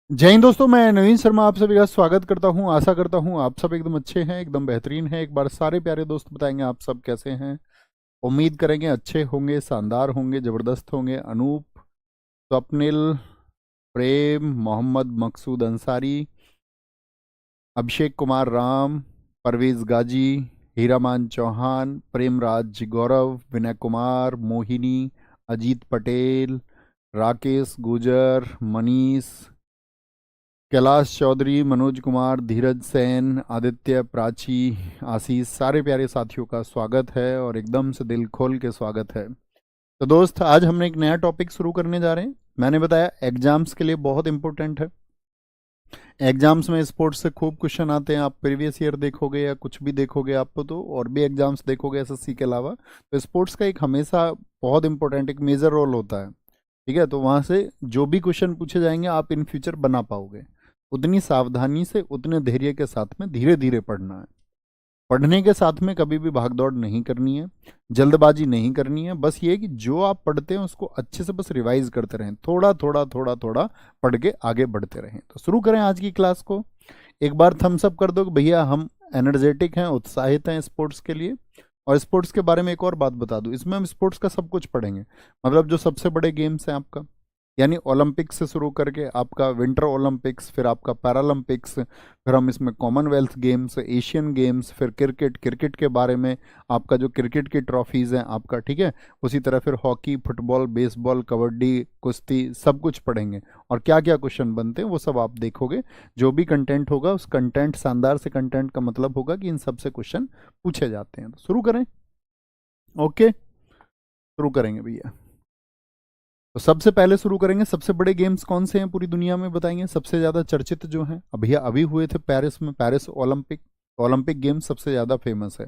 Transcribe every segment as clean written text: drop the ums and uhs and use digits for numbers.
जय हिंद दोस्तों, मैं नवीन शर्मा आप सभी का स्वागत करता हूं। आशा करता हूं आप सब एकदम अच्छे हैं, एकदम बेहतरीन हैं। एक बार सारे प्यारे दोस्त बताएंगे आप सब कैसे हैं। उम्मीद करेंगे अच्छे होंगे, शानदार होंगे, ज़बरदस्त होंगे। अनूप, स्वप्निल, प्रेम, मोहम्मद मकसूद अंसारी, अभिषेक कुमार राम, परवेज गाजी, हीरामान चौहान, प्रेमराज गौरव, विनय कुमार, मोहिनी, अजीत पटेल, राकेश गुजर, मनीष, कैलाश चौधरी, मनोज कुमार, धीरज सेन, आदित्य, प्राची, आशीष, सारे प्यारे साथियों का स्वागत है और एकदम से दिल खोल के स्वागत है। तो दोस्त, आज हमने एक नया टॉपिक शुरू करने जा रहे हैं। मैंने बताया एग्जाम्स के लिए बहुत इंपॉर्टेंट है। एग्जाम्स में स्पोर्ट्स से खूब क्वेश्चन आते हैं। आप प्रीवियस ईयर देखोगे या कुछ भी देखोगे आप तो, और भी एग्जाम्स देखोगे एसएससी के अलावा, तो स्पोर्ट्स का एक हमेशा बहुत इंपॉर्टेंट एक मेजर रोल होता है। ठीक है, तो वहाँ से जो भी क्वेश्चन पूछे जाएंगे आप इन फ्यूचर बना पाओगे। उतनी सावधानी से, उतने धैर्य के साथ में धीरे धीरे पढ़ना है। पढ़ने के साथ में कभी भी भागदौड़ नहीं करनी है, जल्दबाजी नहीं करनी है। बस ये कि जो आप पढ़ते हैं उसको अच्छे से बस रिवाइज करते रहें, थोड़ा थोड़ा थोड़ा थोड़ा पढ़ के आगे बढ़ते रहें। तो शुरू करें आज की क्लास को। एक बार थम्स अप कर दो कि भैया हम एनर्जेटिक हैं, उत्साहित हैं स्पोर्ट्स के लिए। और स्पोर्ट्स के बारे में एक और बात बता दूं, इसमें हम स्पोर्ट्स का सब कुछ पढ़ेंगे। मतलब जो सबसे बड़े गेम्स हैं आपका, यानी ओलंपिक्स से शुरू करके आपका विंटर ओलंपिक्स, फिर आपका पैरालंपिक्स, फिर हम इसमें कॉमनवेल्थ गेम्स, एशियन गेम्स, फिर क्रिकेट के बारे में आपका जो क्रिकेट की ट्रॉफीज़ हैं आपका, ठीक है। उसी तरह फिर हॉकी, फुटबॉल, बेसबॉल, कबड्डी, कुश्ती, सब कुछ पढ़ेंगे। और क्या क्या क्वेश्चन बनते हैं वो सब आप देखोगे। जो भी कंटेंट होगा उस कंटेंट, शानदार से कंटेंट का मतलब होगा कि इन सब से क्वेश्चन पूछे जाते हैं। तो शुरू करें। ओके, शुरू करेंगे भैया। तो सबसे पहले शुरू करेंगे, सबसे बड़े गेम्स कौन से हैं पूरी दुनिया में बताएंगे, सबसे ज़्यादा चर्चित जो हैं। अब भैया अभी हुए थे पेरिस में, पेरिस ओलंपिक। ओलंपिक गेम्स सबसे ज़्यादा फेमस है।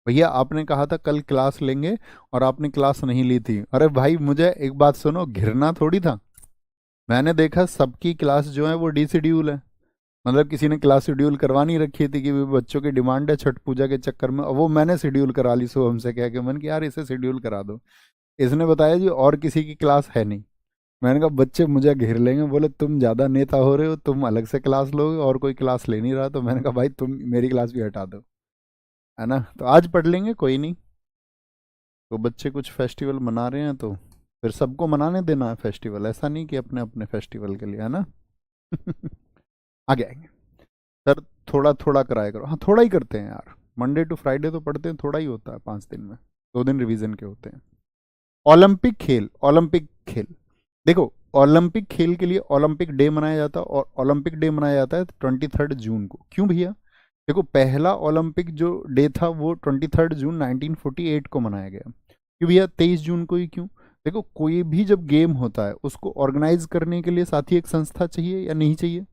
भैया आपने कहा था कल क्लास लेंगे और आपने क्लास नहीं ली थी। अरे भाई मुझे एक बात सुनो, घिरना थोड़ी था। मैंने देखा सबकी क्लास जो है वो डी शेड्यूल है। मतलब किसी ने क्लास शेड्यूल करवा नहीं रखी थी कि बच्चों की डिमांड है छठ पूजा के चक्कर में, और वो मैंने शेड्यूल करा ली शुभम से कह के। मैंने कि यार इसे शेड्यूल करा दो। इसने बताया जी और किसी की क्लास है नहीं। मैंने कहा बच्चे मुझे घेर लेंगे, बोले तुम ज़्यादा नेता हो रहे हो, तुम अलग से क्लास लोगे और कोई क्लास ले नहीं रहा। तो मैंने कहा भाई तुम मेरी क्लास भी हटा दो, है ना। तो आज पढ़ लेंगे, कोई नहीं। तो बच्चे कुछ फेस्टिवल मना रहे हैं तो फिर सबको मनाने देना है फेस्टिवल, ऐसा नहीं कि अपने अपने फेस्टिवल के लिए, है ना। आगे आएंगे सर। थोड़ा थोड़ा कराया करो। हाँ थोड़ा ही करते हैं यार, मंडे टू फ्राइडे तो पढ़ते हैं, थोड़ा ही होता है 5 दिन में, 2 दिन रिवीजन के होते हैं। ओलंपिक खेल, ओलंपिक खेल, देखो ओलंपिक खेल के लिए ओलंपिक डे मनाया जाता है, और ओलंपिक डे मनाया जाता है 23 जून को। क्यों भैया? देखो पहला ओलंपिक जो डे था वो 23 जून 1948 को मनाया गया। क्यों भैया 23 जून को ही क्यों? देखो कोई भी जब गेम होता है उसको ऑर्गेनाइज करने के लिए साथ ही एक संस्था चाहिए या नहीं चाहिए।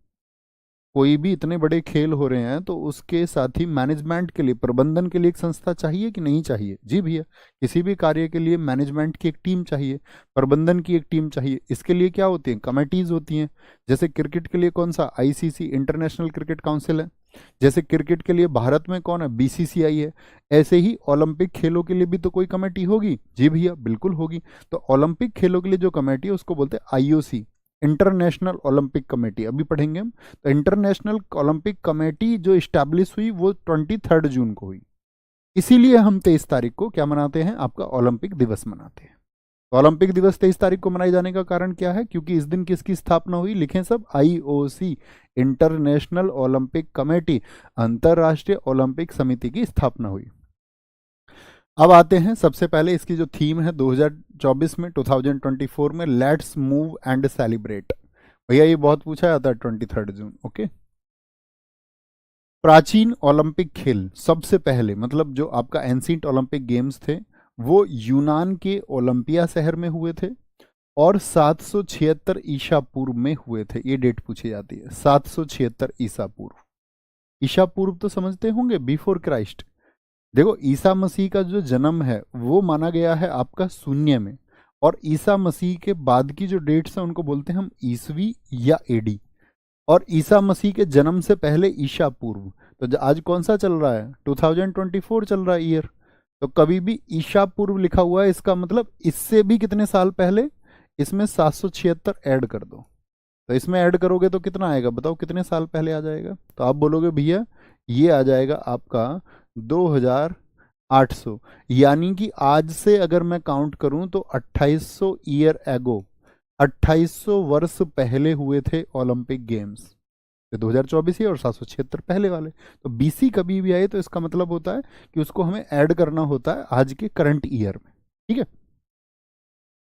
कोई भी इतने बड़े खेल हो रहे हैं तो उसके साथ ही मैनेजमेंट के लिए, प्रबंधन के लिए एक संस्था चाहिए कि नहीं चाहिए? जी भैया, किसी भी कार्य के लिए मैनेजमेंट की एक टीम चाहिए, प्रबंधन की एक टीम चाहिए। इसके लिए क्या होती हैं? कमेटीज होती हैं। जैसे क्रिकेट के लिए कौन सा? आईसीसी, इंटरनेशनल क्रिकेट काउंसिल है। जैसे क्रिकेट के लिए भारत में कौन है? बीसीसीआई है। ऐसे ही ओलंपिक खेलों के लिए भी तो कोई कमेटी होगी। जी भैया बिल्कुल होगी। तो ओलंपिक खेलों के लिए जो कमेटी है उसको बोलते हैं आईओसी, इंटरनेशनल ओलंपिक कमेटी। अभी पढ़ेंगे हम। तो इंटरनेशनल ओलंपिक कमेटी जो इस्टेब्लिश हुई वो 23 जून को हुई। इसीलिए हम 23 तारीख को क्या मनाते हैं? आपका ओलंपिक दिवस मनाते हैं। तो ओलंपिक दिवस 23 तारीख को मनाए जाने का कारण क्या है? क्योंकि इस दिन किसकी स्थापना हुई? लिखें सब, आईओसी, इंटरनेशनल ओलंपिक कमेटी, अंतरराष्ट्रीय ओलंपिक समिति की स्थापना हुई। अब आते हैं, सबसे पहले इसकी जो थीम है 2024 में, 2024 में, लेट्स मूव एंड सेलिब्रेट। भैया ये बहुत पूछा जाता है 23 जून। ओके, प्राचीन ओलंपिक खेल सबसे पहले, मतलब जो आपका एंशिएंट ओलंपिक गेम्स थे वो यूनान के ओलंपिया शहर में हुए थे और 776 ईसा पूर्व में हुए थे। ये डेट पूछी जाती है, 776 ईसा पूर्व। ईसा पूर्व तो समझते होंगे, बिफोर क्राइस्ट। देखो ईसा मसीह का जो जन्म है वो माना गया है आपका शून्य में, और ईसा मसीह के बाद की जो डेट्स हैं उनको बोलते हैं हम ईसवी या एडी। और ईसा मसीह के जन्म से पहले ईसा पूर्व। तो आज कौन सा चल रहा है? 2024 चल रहा है ईयर। तो कभी भी ईसा पूर्व लिखा हुआ है, इसका मतलब इससे भी कितने साल पहले? इसमें 776 ऐड कर दो। तो इसमें ऐड करोगे तो कितना आएगा, बताओ कितने साल पहले आ जाएगा। तो आप बोलोगे भैया ये आ जाएगा आपका 2800, यानी कि आज से अगर मैं काउंट करूं तो 2800 ईयर एगो, 2800 वर्ष पहले हुए थे ओलंपिक गेम्स। 2024 ही, और 776 पहले वाले। तो बीसी कभी भी आए तो इसका मतलब होता है कि उसको हमें ऐड करना होता है आज के करंट ईयर में। ठीक है।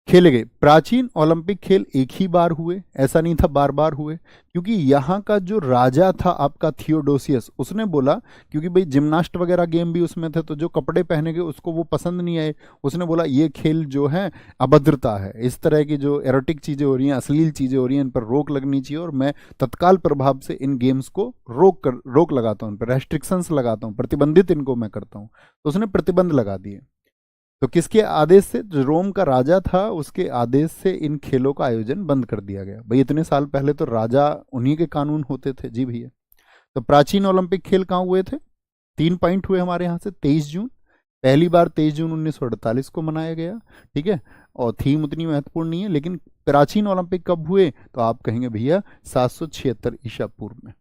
खेले गए प्राचीन ओलंपिक खेल एक ही बार हुए, ऐसा नहीं था बार बार हुए, क्योंकि यहाँ का जो राजा था आपका थियोडोसियस, उसने बोला क्योंकि भाई जिम्नास्ट वगैरह गेम भी उसमें थे, तो जो कपड़े पहने गए उसको वो पसंद नहीं आए। उसने बोला ये खेल जो है अभद्रता है, इस तरह की जो एरोटिक चीज़ें हो रही हैं, अश्लील चीज़ें हो रही हैं, इन पर रोक लगनी चाहिए, और मैं तत्काल प्रभाव से इन गेम्स को रोक लगाता हूँ, इन पर रेस्ट्रिक्शंस लगाता हूँ, प्रतिबंधित इनको मैं करता हूँ। तो उसने प्रतिबंध लगा दिए। तो किसके आदेश से, जो रोम का राजा था उसके आदेश से इन खेलों का आयोजन बंद कर दिया गया। भाई इतने साल पहले तो राजा उन्हीं के कानून होते थे जी भैया। तो प्राचीन ओलंपिक खेल कहाँ हुए थे, 3 पॉइंट हुए हमारे यहाँ से। 23 जून, पहली बार 23 जून 1948 को मनाया गया। ठीक है, और थीम उतनी महत्वपूर्ण नहीं है, लेकिन प्राचीन ओलंपिक कब हुए, तो आप कहेंगे भैया 776 ईसा पूर्व में।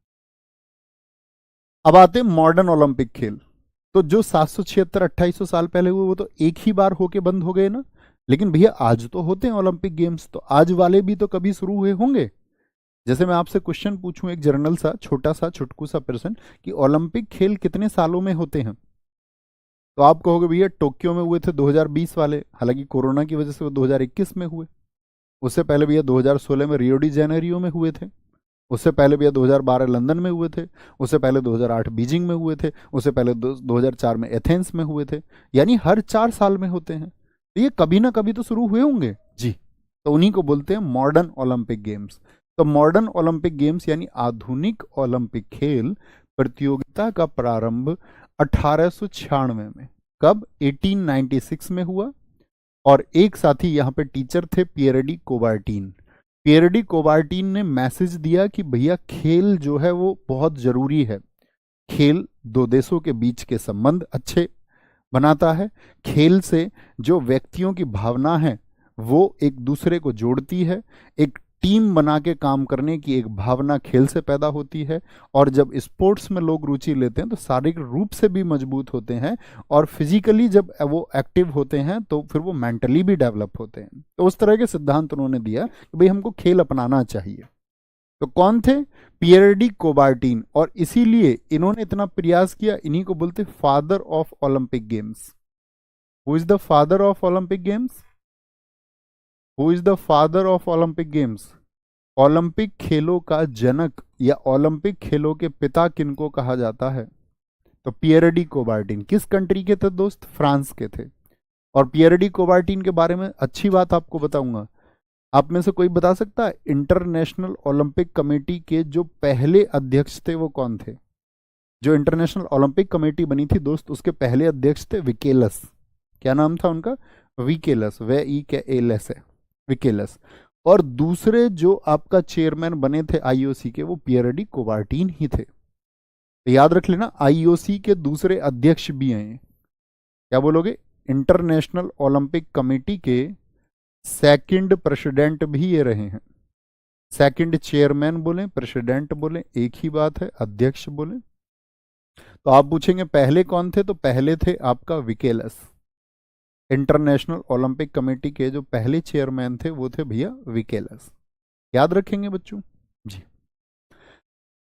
अब आते मॉडर्न ओलंपिक खेल। तो जो 776 2800 साल पहले हुए वो तो एक ही बार होके बंद हो गए ना, लेकिन भैया आज तो होते हैं ओलंपिक गेम्स, तो आज वाले भी तो कभी शुरू हुए होंगे। जैसे मैं आपसे क्वेश्चन पूछूं एक जनरल सा छोटा सा छुटकू सा प्रश्न कि ओलंपिक खेल कितने सालों में होते हैं, तो आप कहोगे भैया टोक्यो में हुए थे 2020 वाले, हालांकि कोरोना की वजह से वो 2021 में हुए। उससे पहले भैया 2016 में रियो डी जेनेरियो में हुए थे। उससे पहले भैया 2012 लंदन में हुए थे। उससे पहले 2008 बीजिंग में हुए थे। उससे पहले 2004 में एथेंस में हुए थे। यानी हर 4 साल में होते हैं, तो ये कभी ना कभी तो शुरू हुए होंगे जी। तो उन्हीं को बोलते हैं मॉडर्न ओलंपिक गेम्स। तो मॉडर्न ओलंपिक गेम्स यानी आधुनिक ओलंपिक खेल प्रतियोगिता का प्रारंभ 1896 में, कब, 1896 में हुआ। और एक साथी यहाँ पे टीचर थे पियर डी कोबार्टीन। पियर डी कोबार्टीन ने मैसेज दिया कि भैया खेल जो है वो बहुत जरूरी है। खेल दो देशों के बीच के संबंध अच्छे बनाता है। खेल से जो व्यक्तियों की भावना है वो एक दूसरे को जोड़ती है। एक टीम बना के काम करने की एक भावना खेल से पैदा होती है। और जब स्पोर्ट्स में लोग रुचि लेते हैं तो शारीरिक रूप से भी मजबूत होते हैं, और फिजिकली जब वो एक्टिव होते हैं तो फिर वो मेंटली भी डेवलप होते हैं। तो उस तरह के सिद्धांत उन्होंने दिया कि भाई हमको खेल अपनाना चाहिए। तो कौन थे, पियर डी कोबार्टीन। और इसीलिए इन्होंने इतना प्रयास किया, इन्हीं को बोलते father of Olympic games. Who is the father of Olympic games, who is the father of Olympic games. Olympic खेलों का जनक या ओलंपिक खेलों के पिता किनको कहा जाता है, तो पियर डी कोबार्टीन। किस कंट्री के थे दोस्त, फ्रांस के थे। और पियर डी कोबार्टीन के बारे में अच्छी बात आपको बताऊंगा। आप में से कोई बता सकता है इंटरनेशनल ओलंपिक कमेटी के जो पहले अध्यक्ष थे वो कौन थे। जो इंटरनेशनल ओलंपिक कमेटी बनी थी दोस्त, उसके पहले अध्यक्ष थे विकेलस। क्या नाम था उनका, विकेलस, वे ई के एलएस है, विकेलस। और दूसरे जो आपका चेयरमैन बने थे आईओसी के, वो पियर डी कोबार्टीन ही थे। तो याद रख लेना, आईओसी के दूसरे अध्यक्ष भी हैं। क्या बोलोगे, इंटरनेशनल ओलंपिक कमेटी के सेकंड प्रेसिडेंट भी ये रहे हैं। सेकंड चेयरमैन बोले, प्रेसिडेंट बोले, एक ही बात है, अध्यक्ष बोले। तो आप पूछेंगे पहले कौन थे, तो पहले थे आपका विकेलस। इंटरनेशनल ओलंपिक कमेटी के जो पहले चेयरमैन थे वो थे भैया विकेलस। याद रखेंगे बच्चों जी।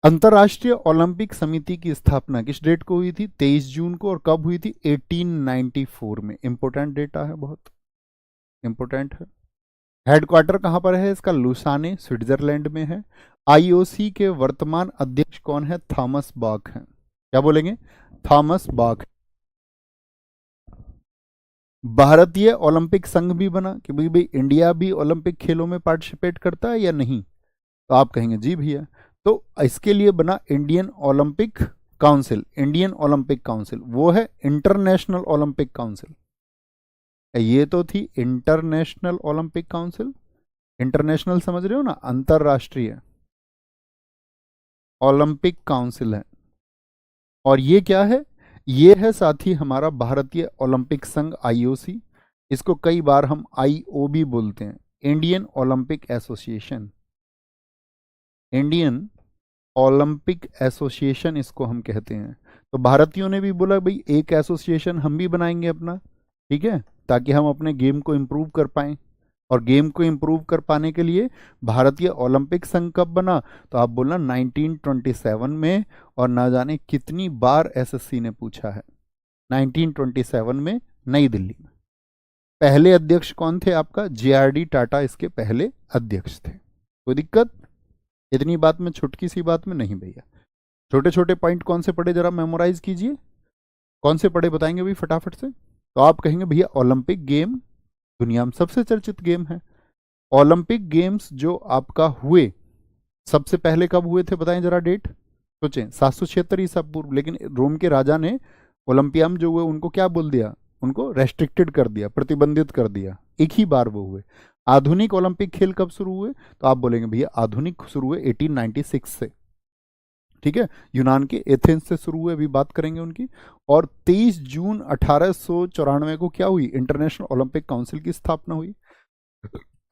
अंतरराष्ट्रीय ओलंपिक समिति की स्थापना किस डेट को हुई थी, 23 जून को। और कब हुई थी, 1894 में। इंपोर्टेंट डेटा है, बहुत इंपोर्टेंट है। हेडक्वार्टर कहां पर है इसका, लुसाने, स्विट्जरलैंड में है। आईओसी के वर्तमान अध्यक्ष कौन है, थॉमस बाक हैं। क्या बोलेंगे, थॉमस बाक। भारतीय ओलंपिक संघ भी बना कि भाई इंडिया भी ओलंपिक खेलों में पार्टिसिपेट करता है या नहीं, तो आप कहेंगे जी भैया। तो इसके लिए बना Indian Olympic council. Indian Olympic council वो है इंटरनेशनल ओलंपिक काउंसिल। ये तो थी इंटरनेशनल ओलंपिक काउंसिल। इंटरनेशनल समझ रहे हो ना, अंतरराष्ट्रीय ओलंपिक काउंसिल है। और ये क्या है, ये है साथी हमारा भारतीय ओलंपिक संघ आईओसी। इसको कई बार हम आईओ भी बोलते हैं, Indian Olympic association. Indian Olympic association इसको हम कहते हैं। तो भारतीयों ने भी बोला भाई एक एसोसिएशन हम भी बनाएंगे अपना, ठीक है, ताकि हम अपने गेम को इम्प्रूव कर पाएं। और गेम को इम्प्रूव कर पाने के लिए भारतीय ओलंपिक संघ कब बना, तो आप बोलना 1927 में, और ना जाने कितनी बार एसएससी ने पूछा है, 1927 में नई दिल्ली में। पहले अध्यक्ष कौन थे आपका, जेआरडी टाटा इसके पहले अध्यक्ष थे। कोई दिक्कत, इतनी बात में, छुटकी सी बात में नहीं भैया। छोटे छोटे पॉइंट कौन से पढ़े जरा मेमोराइज कीजिए, कौन से पढ़े बताएंगे भाई फटाफट से। तो आप कहेंगे भैया ओलंपिक गेम दुनिया में सबसे चर्चित गेम है। ओलंपिक गेम्स जो आपका हुए सबसे पहले कब हुए थे बताएं जरा डेट, सोचें। 776 ईसा पूर्व। लेकिन रोम के राजा ने ओलंपियम जो हुए उनको क्या बोल दिया, उनको रेस्ट्रिक्टेड कर दिया, प्रतिबंधित कर दिया। एक ही बार वो हुए। आधुनिक ओलंपिक खेल कब शुरू हुए, तो आप बोलेंगे भैया आधुनिक शुरू हुए 1896 से, ठीक है, यूनान के एथेंस से शुरू हुए, अभी बात करेंगे उनकी। और 23 जून 1894 को क्या हुई, इंटरनेशनल ओलंपिक काउंसिल की स्थापना हुई।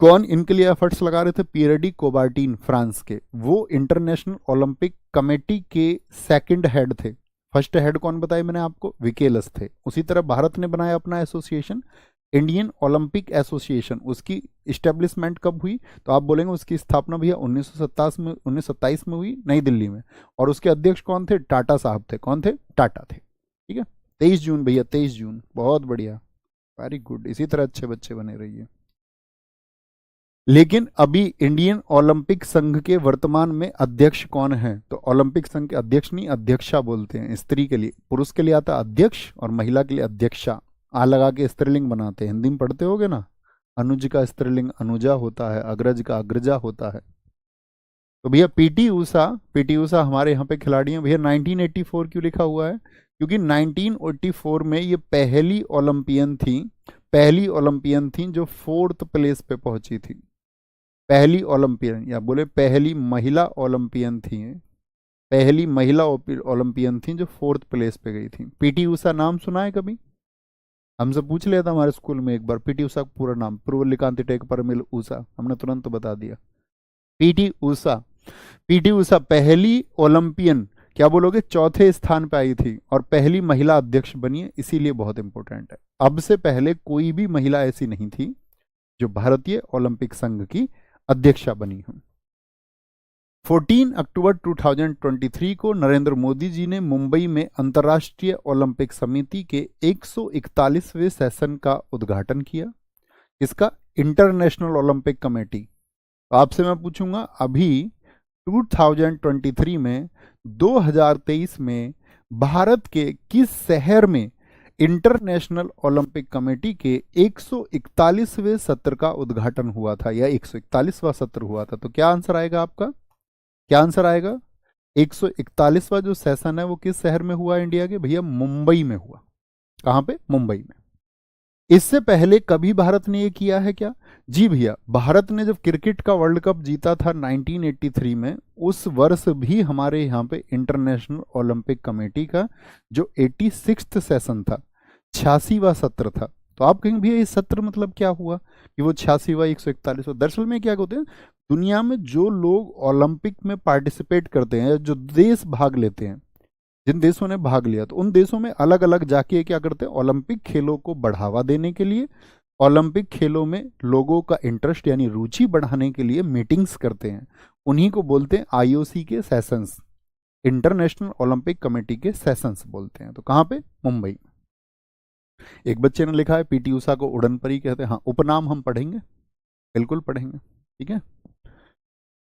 कौन इनके लिए एफर्ट्स लगा रहे थे, पियर डी कोबार्टिन फ्रांस के, वो इंटरनेशनल ओलंपिक कमेटी के सेकंड हेड थे। फर्स्ट हेड कौन बताया मैंने आपको, विकेलस थे। उसी तरह भारत ने बनाया अपना एसोसिएशन, इंडियन ओलंपिक एसोसिएशन। उसकी इस्टेब्लिशमेंट कब हुई, तो आप बोलेंगे उसकी स्थापना भैया 1927 में हुई नई दिल्ली में। और उसके अध्यक्ष कौन थे, टाटा साहब थे। कौन थे, टाटा थे, ठीक है। 23 जून भैया, 23 जून, बहुत बढ़िया, वेरी गुड। इसी तरह अच्छे बच्चे बने रहिए। लेकिन अभी इंडियन ओलंपिक संघ के वर्तमान में अध्यक्ष कौन है, तो ओलंपिक संघ के अध्यक्ष नहीं, अध्यक्षा बोलते हैं। स्त्री के लिए, पुरुष के लिए आता अध्यक्ष और महिला के लिए अध्यक्षा। आ लगा के स्त्रीलिंग बनाते हैं, हिंदी में पढ़ते होगे ना। अनुज का स्त्रीलिंग अनुजा होता है, अग्रज का अग्रजा होता है। तो भैया पीटी उषा हमारे यहाँ पे खिलाड़ी हैं भैया। 1984 क्यों लिखा हुआ है, क्योंकि 1984 में ये पहली ओलंपियन थी जो 4th प्लेस पे पहुंची थी। पहली ओलंपियन, या बोले पहली महिला ओलंपियन थी, पहली महिला ओलंपियन थी जो 4th प्लेस पे गई थी। पीटी उषा नाम सुना है कभी, हमसे पूछ लिया था हमारे स्कूल में एक बार, पीटी उषा का पूरा नाम, पूर्वलिकांति टेक परमिल उषा, हमने तुरंत बता दिया। पीटी उषा पहली ओलंपियन, क्या बोलोगे, 4थे स्थान पे आई थी और पहली महिला अध्यक्ष बनी है, इसीलिए बहुत इंपॉर्टेंट है। अब से पहले कोई भी महिला ऐसी नहीं थी जो भारतीय ओलंपिक संघ की अध्यक्षा बनी हो। 14 अक्टूबर 2023 को नरेंद्र मोदी जी ने मुंबई में अंतर्राष्ट्रीय ओलंपिक समिति के 141वें सेशन का उद्घाटन किया। इसका इंटरनेशनल ओलंपिक कमेटी। तो आपसे मैं पूछूंगा अभी 2023 में 2023 में भारत के किस शहर में इंटरनेशनल ओलंपिक कमेटी के 141वें सत्र का उद्घाटन हुआ था, या 141वां सत्र हुआ था। तो क्या आंसर आएगा आपका, क्या आंसर आएगा, 141वां जो सेशन है वो किस शहर में हुआ इंडिया के, भैया मुंबई में हुआ। कहां पे, मुंबई में। इससे पहले कभी भारत ने ये किया है क्या, जी भैया, भारत ने जब क्रिकेट का वर्ल्ड कप जीता था 1983 में, उस वर्ष भी हमारे यहाँ पे इंटरनेशनल ओलंपिक कमेटी का जो 86th सेशन था, 86वां सत्र था। तो आप कहेंगे भैया ये सत्र मतलब क्या हुआ कि वो 86वां 141वां, दरअसल में क्या होते हैं, दुनिया में जो लोग ओलंपिक में पार्टिसिपेट करते हैं, जो देश भाग लेते हैं, जिन देशों ने भाग लिया, तो उन देशों में अलग अलग जाके क्या करते हैं, ओलंपिक खेलों को बढ़ावा देने के लिए, ओलंपिक खेलों में लोगों का इंटरेस्ट यानी रुचि बढ़ाने के लिए मीटिंग्स करते हैं। उन्हीं को बोलते हैं आईओसी के सेशंस, इंटरनेशनल ओलंपिक कमेटी के सेशंस बोलते हैं। तो कहाँ पे, मुंबई। एक बच्चे ने लिखा है पीटी उषा को उड़न परी कहते हैं। हाँ, उपनाम हम पढ़ेंगे, बिल्कुल पढ़ेंगे, ठीक है।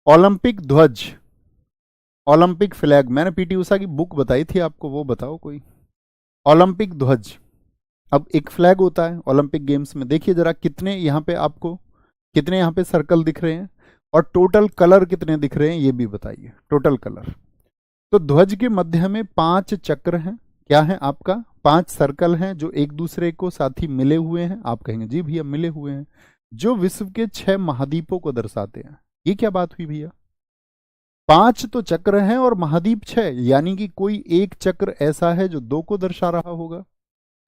ओलंपिक ध्वज, ओलंपिक फ्लैग, मैंने पीटी उषा की बुक बताई थी आपको, वो बताओ कोई। ओलंपिक ध्वज, अब एक फ्लैग होता है ओलंपिक गेम्स में, देखिए जरा कितने यहाँ पे आपको, कितने यहाँ पे सर्कल दिख रहे हैं और टोटल कलर कितने दिख रहे हैं ये भी बताइए, टोटल कलर। तो ध्वज के मध्य में 5 चक्र हैं, क्या है आपका, 5 सर्कल हैं जो एक दूसरे को साथी मिले हुए हैं। आप कहेंगे जी भैया मिले हुए हैं, जो विश्व के 6 महाद्वीपों को दर्शाते हैं। ये क्या बात हुई भैया, 5 तो चक्र हैं और महाद्वीप 6, यानी कि कोई एक चक्र ऐसा है जो 2 को दर्शा रहा होगा,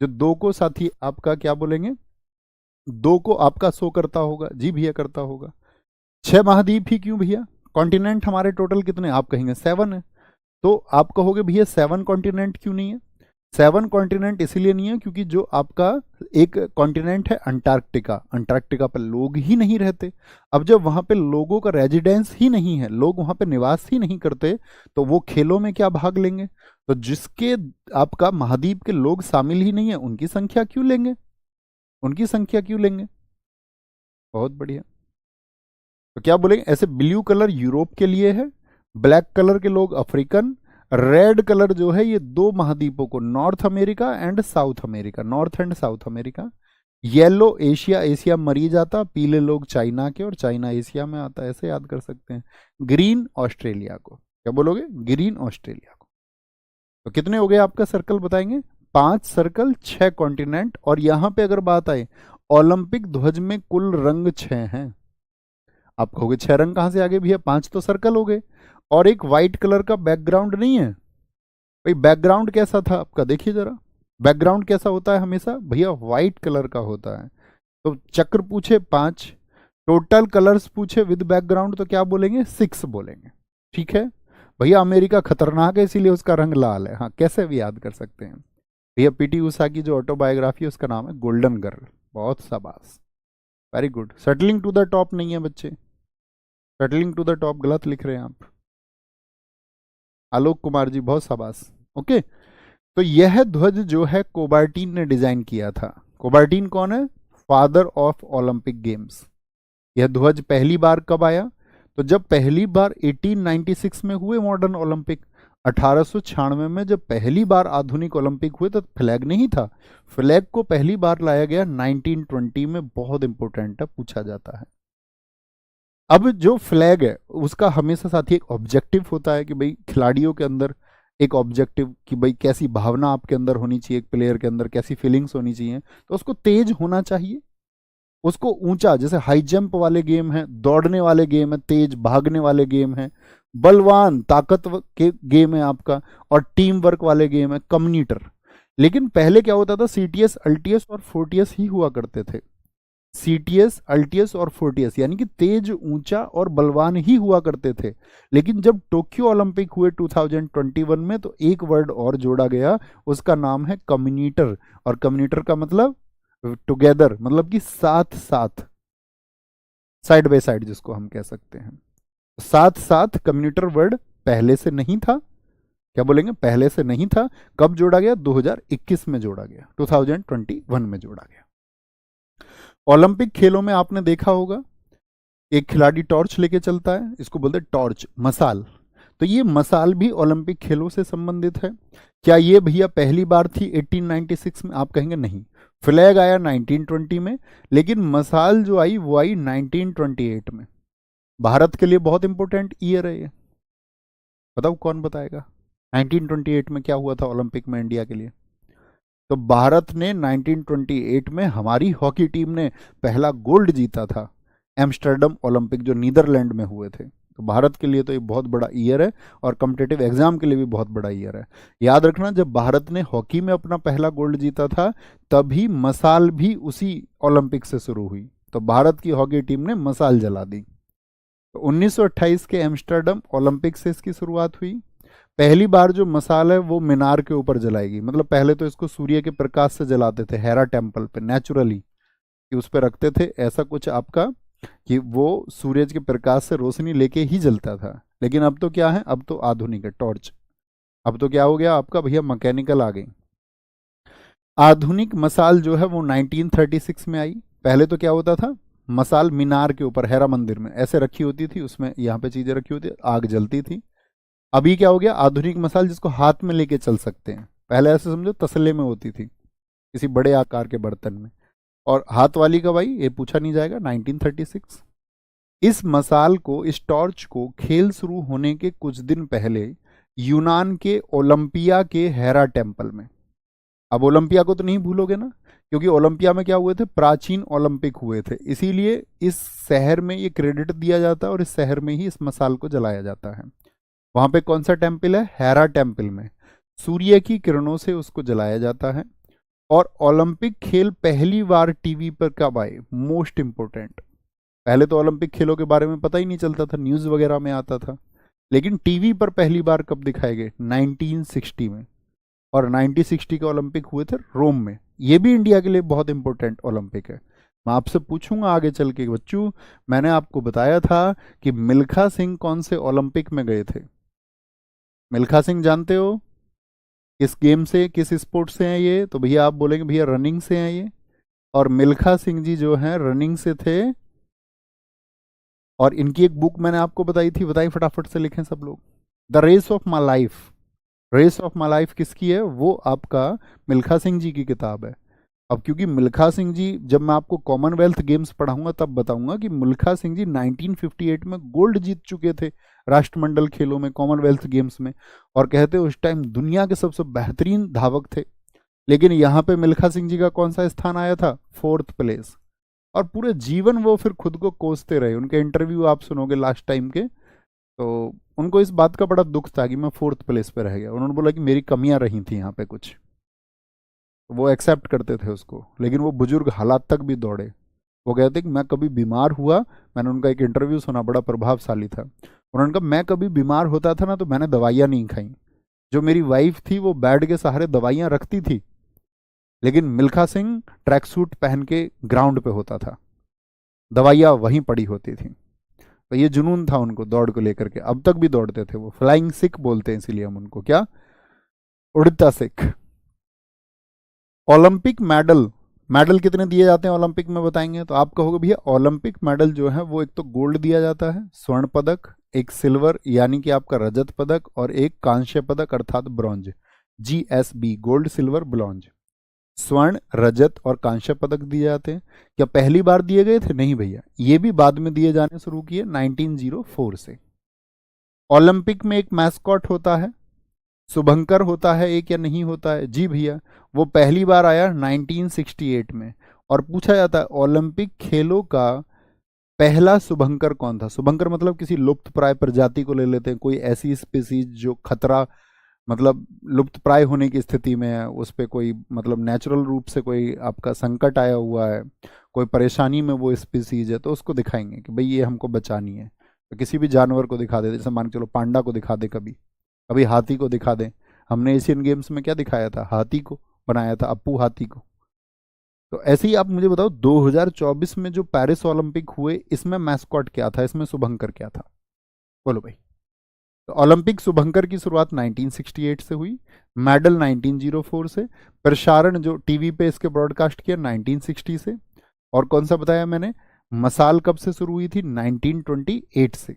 जो 2 को साथी आपका क्या बोलेंगे, 2 को आपका शो करता होगा, जी भैया करता होगा। 6 महाद्वीप ही क्यों भैया, कॉन्टिनेंट हमारे टोटल कितने, आप कहेंगे 7 है। तो आप कहोगे भैया 7 कॉन्टिनेंट क्यों नहीं है? 7 कॉन्टिनेंट इसीलिए नहीं है क्योंकि जो आपका एक कॉन्टिनेंट है अंटार्कटिका, अंटार्कटिका पर लोग ही नहीं रहते। अब जब वहां पे लोगों का रेजिडेंस ही नहीं है, लोग वहां पे निवास ही नहीं करते, तो वो खेलों में क्या भाग लेंगे? तो जिसके आपका महाद्वीप के लोग शामिल ही नहीं है, उनकी संख्या क्यों लेंगे? उनकी संख्या क्यों लेंगे? बहुत बढ़िया। तो क्या बोलेंगे, ऐसे ब्लू कलर यूरोप के लिए है, ब्लैक कलर के लोग अफ्रीकन, रेड कलर जो है ये दो महाद्वीपों को, north America and south America, north and south America. Yellow Asia, Asia मरी जाता, पीले लोग चाइना के और चाइना एशिया में आता है, ऐसे याद कर सकते हैं। ग्रीन ऑस्ट्रेलिया को, क्या बोलोगे, ग्रीन ऑस्ट्रेलिया को। तो कितने हो गए आपका सर्कल बताएंगे, 5 सर्कल 6 कॉन्टिनेंट। और यहां पे अगर बात आए ओलंपिक ध्वज में कुल रंग 6 हैं। आप कहोगे 6 रंग कहां से आ गए भैया, 5 तो सर्कल हो गए और एक व्हाइट कलर का बैकग्राउंड नहीं है। भाई बैकग्राउंड कैसा था आपका, देखिए जरा, बैकग्राउंड कैसा होता है हमेशा भैया, व्हाइट कलर का होता है। तो चक्र पूछे 5, टोटल कलर्स पूछे विद बैकग्राउंड तो क्या बोलेंगे, 6 बोलेंगे। ठीक है भैया, अमेरिका खतरनाक है इसीलिए उसका रंग लाल है, हाँ कैसे भी याद कर सकते हैं भैया। पीटी उषा की जो ऑटोबायोग्राफी है उसका नाम है गोल्डन गर्ल। बहुत शाबाश, very good. Settling to the top नहीं है बच्चे, सेटलिंग टू द टॉप गलत लिख रहे हैं आप। आलोक कुमार जी बहुत शाबाश, ओके। तो यह ध्वज जो है कोबार्टीन ने डिजाइन किया था। कोबार्टीन कौन है, फादर ऑफ ओलंपिक गेम्स। यह ध्वज पहली बार कब आया, तो जब पहली बार 1896 में हुए मॉडर्न ओलंपिक। 1896 में जब पहली बार आधुनिक ओलंपिक हुए तो फ्लैग नहीं था, फ्लैग को पहली बार लाया गया 1920 में। बहुत इंपॉर्टेंट है, पूछा जाता है। अब जो फ्लैग है उसका हमेशा साथी एक ऑब्जेक्टिव होता है कि भाई खिलाड़ियों के अंदर एक ऑब्जेक्टिव कि भाई कैसी भावना आपके अंदर होनी चाहिए, एक प्लेयर के अंदर कैसी फीलिंग्स होनी चाहिए। तो उसको तेज होना चाहिए, उसको ऊंचा, जैसे हाई जंप वाले गेम है, दौड़ने वाले गेम है, तेज भागने वाले गेम है, बलवान ताकतवर के गेम है आपका, और टीम वर्क वाले गेम है कम्युनिटर। लेकिन पहले क्या होता था, सीटीएस, अल्टीएस और फोर्टियस ही हुआ करते थे। सीटीएस, अल्टीएस और फोर्टियस, यानी कि तेज, ऊंचा और बलवान ही हुआ करते थे। लेकिन जब टोक्यो ओलंपिक हुए 2021 में तो एक वर्ड और जोड़ा गया, उसका नाम है कम्युनिटर। और कम्युनिटर का मतलब टुगेदर, मतलब कि साथ साथ, साइड बाय साइड जिसको हम कह सकते हैं। साथ साथ कम्युनिटर वर्ड पहले से नहीं था, क्या बोलेंगे, पहले से नहीं था। कब जोड़ा गया, 2021 में जोड़ा गया, 2021 में जोड़ा गया। ओलंपिक खेलों में आपने देखा होगा एक खिलाड़ी टॉर्च लेके चलता है, इसको बोलते हैं टॉर्च, मसाल। तो ये मसाल भी ओलंपिक खेलों से संबंधित है। क्या ये भैया पहली बार थी 1896 में, आप कहेंगे नहीं। फ्लैग आया 1920 में, लेकिन मसाल जो आई वो आई 1928 में। भारत के लिए बहुत इंपॉर्टेंट ईयर है ये, बताओ कौन बताएगा 1928 में क्या हुआ था ओलंपिक में इंडिया के लिए। तो भारत ने 1928 में, हमारी हॉकी टीम ने पहला गोल्ड जीता था एम्स्टर्डम ओलंपिक जो नीदरलैंड में हुए थे। तो भारत के लिए तो ये बहुत बड़ा ईयर है और कॉम्पिटिटिव एग्जाम के लिए भी बहुत बड़ा ईयर है। याद रखना, जब भारत ने हॉकी में अपना पहला गोल्ड जीता था तभी मसाल भी उसी ओलंपिक से शुरू हुई। तो भारत की हॉकी टीम ने मसाल जला दी। तो 1928 के एम्स्टर्डम ओलंपिक से इसकी शुरुआत हुई। पहली बार जो मसाल है वो मीनार के ऊपर जलाएगी, मतलब पहले तो इसको सूर्य के प्रकाश से जलाते थे, हेरा टेम्पल पे नेचुरली कि उस पर रखते थे, ऐसा कुछ आपका कि वो सूरज के प्रकाश से रोशनी लेके ही जलता था। लेकिन अब तो क्या है, अब तो आधुनिक है टॉर्च। अब तो क्या हो गया आपका भैया, मैकेनिकल आ गई। आधुनिक मसाल जो है वो 1936 में आई। पहले तो क्या होता था, मसाल मीनार के ऊपर हेरा मंदिर में ऐसे रखी होती थी, उसमें यहाँ पे चीजें रखी होती, आग जलती थी। अभी क्या हो गया, आधुनिक मसाल जिसको हाथ में लेके चल सकते हैं। पहले ऐसे समझो तसले में होती थी, किसी बड़े आकार के बर्तन में। और हाथ वाली का भाई ये पूछा नहीं जाएगा, 1936। इस मसाल को, इस टॉर्च को खेल शुरू होने के कुछ दिन पहले यूनान के ओलंपिया के हेरा टेम्पल में, अब ओलंपिया को तो नहीं भूलोगे ना, क्योंकि ओलंपिया में क्या हुए थे, प्राचीन ओलंपिक हुए थे, इसीलिए इस शहर में ये क्रेडिट दिया जाता है और इस शहर में ही इस मसाल को जलाया जाता है। वहां पे कौन सा टेम्पल है, हेरा टेम्पल में सूर्य की किरणों से उसको जलाया जाता है। और ओलंपिक खेल पहली बार टीवी पर कब आए, मोस्ट इंपोर्टेंट, पहले तो ओलंपिक खेलों के बारे में पता ही नहीं चलता था, न्यूज़ वगैरह में आता था, लेकिन टीवी पर पहली बार कब दिखाए गए? 1960 में। और 1960 के ओलंपिक हुए थे रोम में। ये भी इंडिया के लिए बहुत इंपॉर्टेंट ओलंपिक है। मैं आपसे पूछूंगा आगे चल के, बच्चों मैंने आपको बताया था कि मिल्खा सिंह कौन से ओलंपिक में गए थे? मिल्खा सिंह जानते हो किस गेम से, किस स्पोर्ट से हैं ये? तो भैया आप बोलेंगे भैया रनिंग से हैं ये। और मिल्खा सिंह जी जो हैं रनिंग से थे। और इनकी एक बुक मैंने आपको बताई थी, बताई फटाफट से लिखें सब लोग। The race of my life. Race of my life किसकी है? वो आपका मिल्खा सिंह जी की किताब है। अब क्योंकि मिल्खा सिंह जी, जब मैं आपको कॉमनवेल्थ गेम्स पढ़ाऊंगा तब बताऊंगा कि मिल्खा सिंह जी 1958 में गोल्ड जीत चुके थे राष्ट्रमंडल खेलों में, कॉमनवेल्थ गेम्स में। और कहते उस टाइम दुनिया के सबसे बेहतरीन धावक थे। लेकिन यहाँ पे मिल्खा सिंह जी का कौन सा स्थान आया था? 4th place. और पूरे जीवन वो फिर खुद को कोसते रहे। उनके इंटरव्यू आप सुनोगे लास्ट टाइम के, तो उनको इस बात का बड़ा दुख था कि मैं 4th प्लेस पे रह गया। उन्होंने बोला कि मेरी कमियां रही थी यहाँ पे कुछ, वो एक्सेप्ट करते थे उसको। लेकिन वो बुजुर्ग हालात तक भी दौड़े। वो कहते कि मैं कभी बीमार हुआ, मैंने उनका एक इंटरव्यू सुना, बड़ा प्रभावशाली था। उन्होंने कहा मैं कभी बीमार होता था ना तो मैंने दवाइयाँ नहीं खाई। जो मेरी वाइफ थी वो बेड के सहारे दवाइयाँ रखती थी, लेकिन मिल्खा सिंह ट्रैक सूट पहन के ग्राउंड पे होता था, दवाइयाँ वहीं पड़ी होती थी। तो ये जुनून था उनको दौड़ को लेकर के, अब तक भी दौड़ते थे वो। फ्लाइंग सिख बोलते हैं इसीलिए हम उनको, क्या? उड़ता सिख। ओलंपिक मेडल, मेडल कितने दिए जाते हैं ओलंपिक में बताएंगे? तो आप कहोगे भैया ओलंपिक मेडल जो है वो एक तो गोल्ड दिया जाता है, स्वर्ण पदक, एक सिल्वर यानी कि आपका रजत पदक, और एक कांस्य पदक अर्थात bronze. GSB, gold silver bronze. स्वर्ण, रजत और कांस्य पदक दिए जाते हैं। क्या पहली बार दिए गए थे? नहीं भैया, ये भी बाद में दिए जाने शुरू किए 1904 से। ओलंपिक में एक मैस्कॉट होता है, शुभंकर होता है एक या नहीं होता है? जी भैया, वो पहली बार आया 1968 में। और पूछा जाता है ओलंपिक खेलों का पहला शुभंकर कौन था? शुभंकर मतलब किसी लुप्त प्राय प्रजाति को ले लेते हैं, कोई ऐसी स्पीसीज जो खतरा, मतलब लुप्त प्राय होने की स्थिति में है, उस पर कोई मतलब नेचुरल रूप से कोई आपका संकट आया हुआ है, कोई परेशानी में वो स्पीसीज है, तो उसको दिखाएंगे कि भाई ये हमको बचानी है। तो किसी भी जानवर को दिखा दे, जैसे मान के चलो पांडा को दिखा दे, कभी कभी हाथी को दिखा दे। हमने एशियन गेम्स में क्या दिखाया था? हाथी को बनाया था, अप्पू हाथी को। तो ऐसे ही आप मुझे बताओ 2024 में जो पेरिस ओलंपिक हुए, इसमें मैस्कॉट क्या था, इसमें शुभंकर क्या था? बोलो भाई। तो ओलंपिक शुभंकर की शुरुआत 1968 से हुई, मेडल 1904 से, प्रसारण जो टीवी पे इसके ब्रॉडकास्ट किया 1960 से। और कौन सा बताया मैंने? मसाल कब से शुरू हुई थी? 1928 से।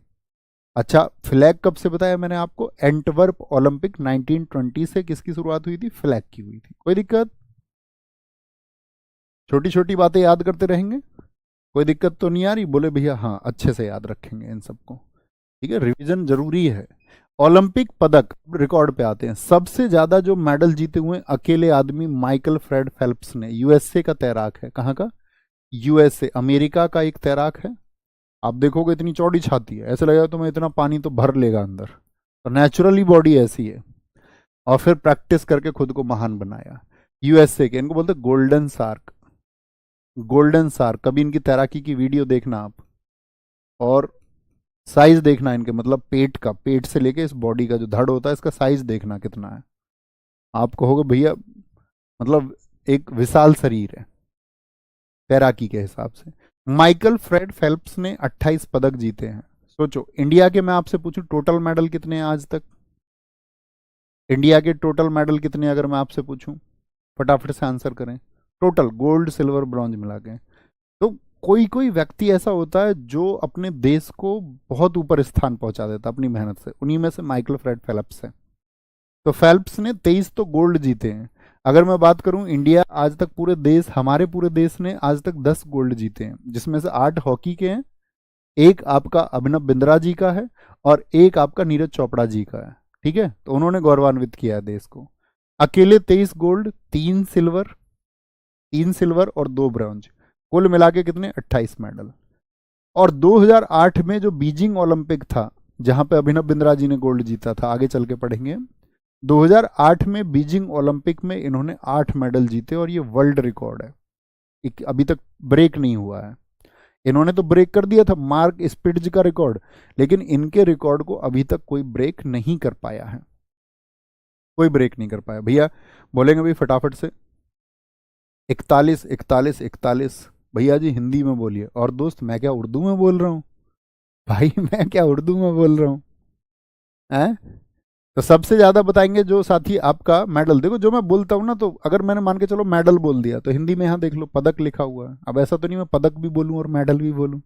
अच्छा, फ्लैग कब से बताया मैंने आपको? एंटवर्प ओलंपिक 1920 से किसकी शुरुआत हुई थी? फ्लैग की हुई थी। कोई दिक्कत? छोटी छोटी बातें याद करते रहेंगे, कोई दिक्कत तो नहीं आ रही? बोले भैया हाँ, अच्छे से याद रखेंगे इन सबको। ठीक है, रिवीजन जरूरी है। ओलंपिक पदक रिकॉर्ड पे आते हैं। सबसे ज्यादा जो मेडल जीते हुए अकेले आदमी माइकल फ्रेड फेल्प्स ने, यूएसए का तैराक है। कहाँ का? यूएसए, अमेरिका का एक तैराक है। आप देखोगे इतनी चौड़ी छाती है, ऐसे लगेगा तुम्हें इतना पानी तो भर लेगा अंदर। तो नेचुरली बॉडी ऐसी है। और फिर प्रैक्टिस करके खुद को महान बनाया। यूएसए के, इनको बोलते गोल्डन सार्क। गोल्डन सार्क, कभी इनकी तैराकी की वीडियो देखना आप, और साइज देखना इनके, मतलब पेट का, पेट से लेके इस बॉडी का जो धड़ होता है इसका साइज देखना कितना है। आप कहोगे भैया मतलब एक विशाल शरीर है तैराकी के हिसाब से। माइकल फ्रेड फेल्प्स ने 28 पदक जीते हैं। सोचो, इंडिया के मैं आपसे पूछूं टोटल मेडल कितने हैं आज तक? इंडिया के टोटल मेडल कितने अगर मैं आपसे पूछूं, फटाफट से आंसर करें। टोटल गोल्ड सिल्वर ब्रॉन्ज मिला के। तो कोई कोई व्यक्ति ऐसा होता है जो अपने देश को बहुत ऊपर स्थान पहुंचा देता अपनी मेहनत से, उन्हीं में से माइकल फ्रेड फेल्प्स है। तो फेल्प्स ने 23 तो गोल्ड जीते हैं। अगर मैं बात करूं इंडिया, आज तक पूरे देश, हमारे पूरे देश ने आज तक 10 गोल्ड जीते हैं, जिसमें से 8 हॉकी के हैं, एक आपका अभिनव बिंद्रा जी का है, और एक आपका नीरज चोपड़ा जी का है। ठीक है, तो उन्होंने गौरवान्वित किया है देश को। अकेले 23 गोल्ड, 3 सिल्वर और 2 ब्रॉन्ज, कुल मिला के कितने? 28 मेडल। और 2008 में जो बीजिंग ओलंपिक था, जहां पे अभिनव बिंद्रा जी ने गोल्ड जीता था, आगे चल के पढ़ेंगे। 2008 में बीजिंग ओलंपिक में इन्होंने 8 मेडल जीते, और ये वर्ल्ड रिकॉर्ड है, अभी तक ब्रेक नहीं हुआ है। इन्होंने तो ब्रेक कर दिया था मार्क स्पिट्ज का रिकॉर्ड, लेकिन इनके रिकॉर्ड को अभी तक कोई ब्रेक नहीं कर पाया है, कोई ब्रेक नहीं कर पाया। भैया बोलेंगे भाई फटाफट से 41 41 41। भैया जी हिंदी में बोलिए। और दोस्त मैं क्या उर्दू में बोल रहा हूँ? भाई मैं क्या उर्दू में बोल रहा हूँ? हैं? तो सबसे ज्यादा बताएंगे जो साथी आपका मेडल। देखो जो मैं बोलता हूँ ना, तो अगर मैंने मान के चलो मेडल बोल दिया, तो हिंदी में यहाँ देख लो पदक लिखा हुआ है। अब ऐसा तो नहीं मैं पदक भी बोलूँ और मेडल भी बोलूँ,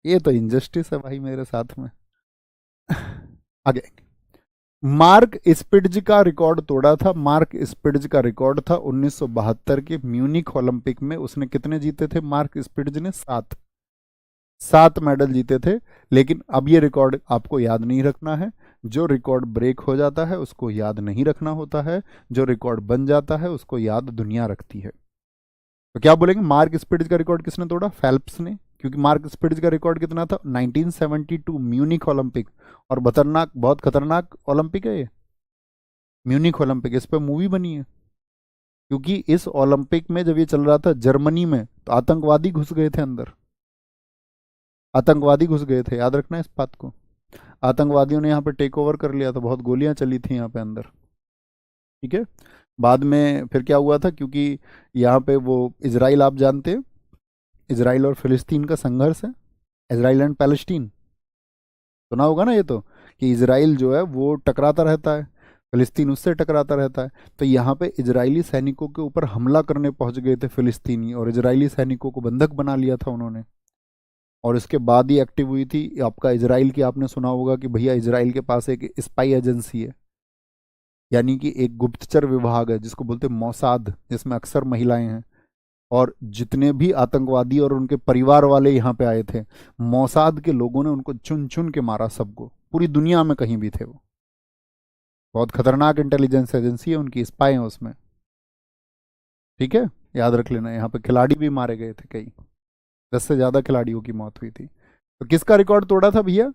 ये तो इनजस्टिस है भाई मेरे साथ में। आगे मार्क स्पिट्ज का रिकॉर्ड तोड़ा था। मार्क स्पिट्ज का रिकॉर्ड था 1972 के म्यूनिख ओलंपिक में। उसने कितने जीते थे मार्क स्पिट्ज ने? 7। 7 मेडल जीते थे। लेकिन अब ये रिकॉर्ड आपको याद नहीं रखना है। जो रिकॉर्ड ब्रेक हो जाता है उसको याद नहीं रखना होता है, जो रिकॉर्ड बन जाता है उसको याद दुनिया रखती है। तो क्या बोलेंगे मार्क स्पिट्ज का रिकॉर्ड किसने तोड़ा? फेल्प्स ने। क्योंकि मार्क स्पिट्ज का रिकॉर्ड कितना था? 1972 म्यूनिख ओलंपिक। और खतरनाक, बहुत खतरनाक ओलंपिक है ये म्यूनिख ओलंपिक। इस पर मूवी बनी है। क्योंकि इस ओलंपिक में जब ये चल रहा था जर्मनी में, तो आतंकवादी घुस गए थे अंदर। आतंकवादी घुस गए थे, याद रखना इस बात को। आतंकवादियों ने यहाँ पे टेक ओवर कर लिया था, बहुत गोलियां चली थी यहाँ पे अंदर। ठीक है। बाद में फिर क्या हुआ था, क्योंकि यहाँ पे वो इसराइल, आप जानते हैं इसराइल और फिलिस्तीन का संघर्ष है, इसराइल एंड पैलेस्टीन, सुना होगा ना ये तो, कि इसराइल जो है वो टकराता रहता है, फिलिस्तीन उससे टकराता रहता है। तो यहाँ पे इजरायली सैनिकों के ऊपर हमला करने पहुंच गए थे फिलिस्तीनी, और इजरायली सैनिकों को बंधक बना लिया था उन्होंने। और इसके बाद ही एक्टिव हुई थी आपका इसराइल की। आपने सुना होगा कि भैया इसराइल के पास एक स्पाई एजेंसी है, यानी कि एक गुप्तचर विभाग है जिसको बोलते हैं मोसाद, जिसमें अक्सर महिलाएं हैं। और जितने भी आतंकवादी और उनके परिवार वाले यहाँ पे आए थे, मोसाद के लोगों ने उनको चुन चुन के मारा सबको, पूरी दुनिया में कहीं भी थे वो। बहुत खतरनाक इंटेलिजेंस एजेंसी है उनकी, स्पाई है उसमें। ठीक है, याद रख लेना। यहाँ पे खिलाड़ी भी मारे गए थे, कई 10 से ज्यादा खिलाड़ियों की मौत हुई थी। तो किसका रिकॉर्ड तोड़ा था भैया?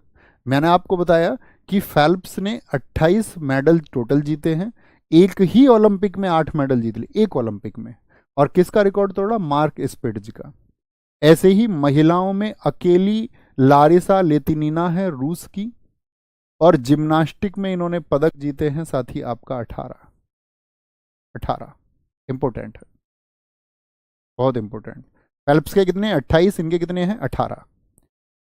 मैंने आपको बताया कि फेल्प्स ने 28 मेडल टोटल जीते हैं। एक ही ओलंपिक में 8 मेडल जीत लिए, एक ओलंपिक में। और किसका रिकॉर्ड तोड़ा? मार्क स्पिट्ज का। ऐसे ही महिलाओं में अकेली लारिसा लेतिनीना है रूस की, और जिम्नास्टिक में इन्होंने पदक जीते हैं साथी आपका 18। 18 इंपोर्टेंट है, बहुत इंपोर्टेंट। फेल्प्स के कितने? 28। इनके कितने हैं? 18।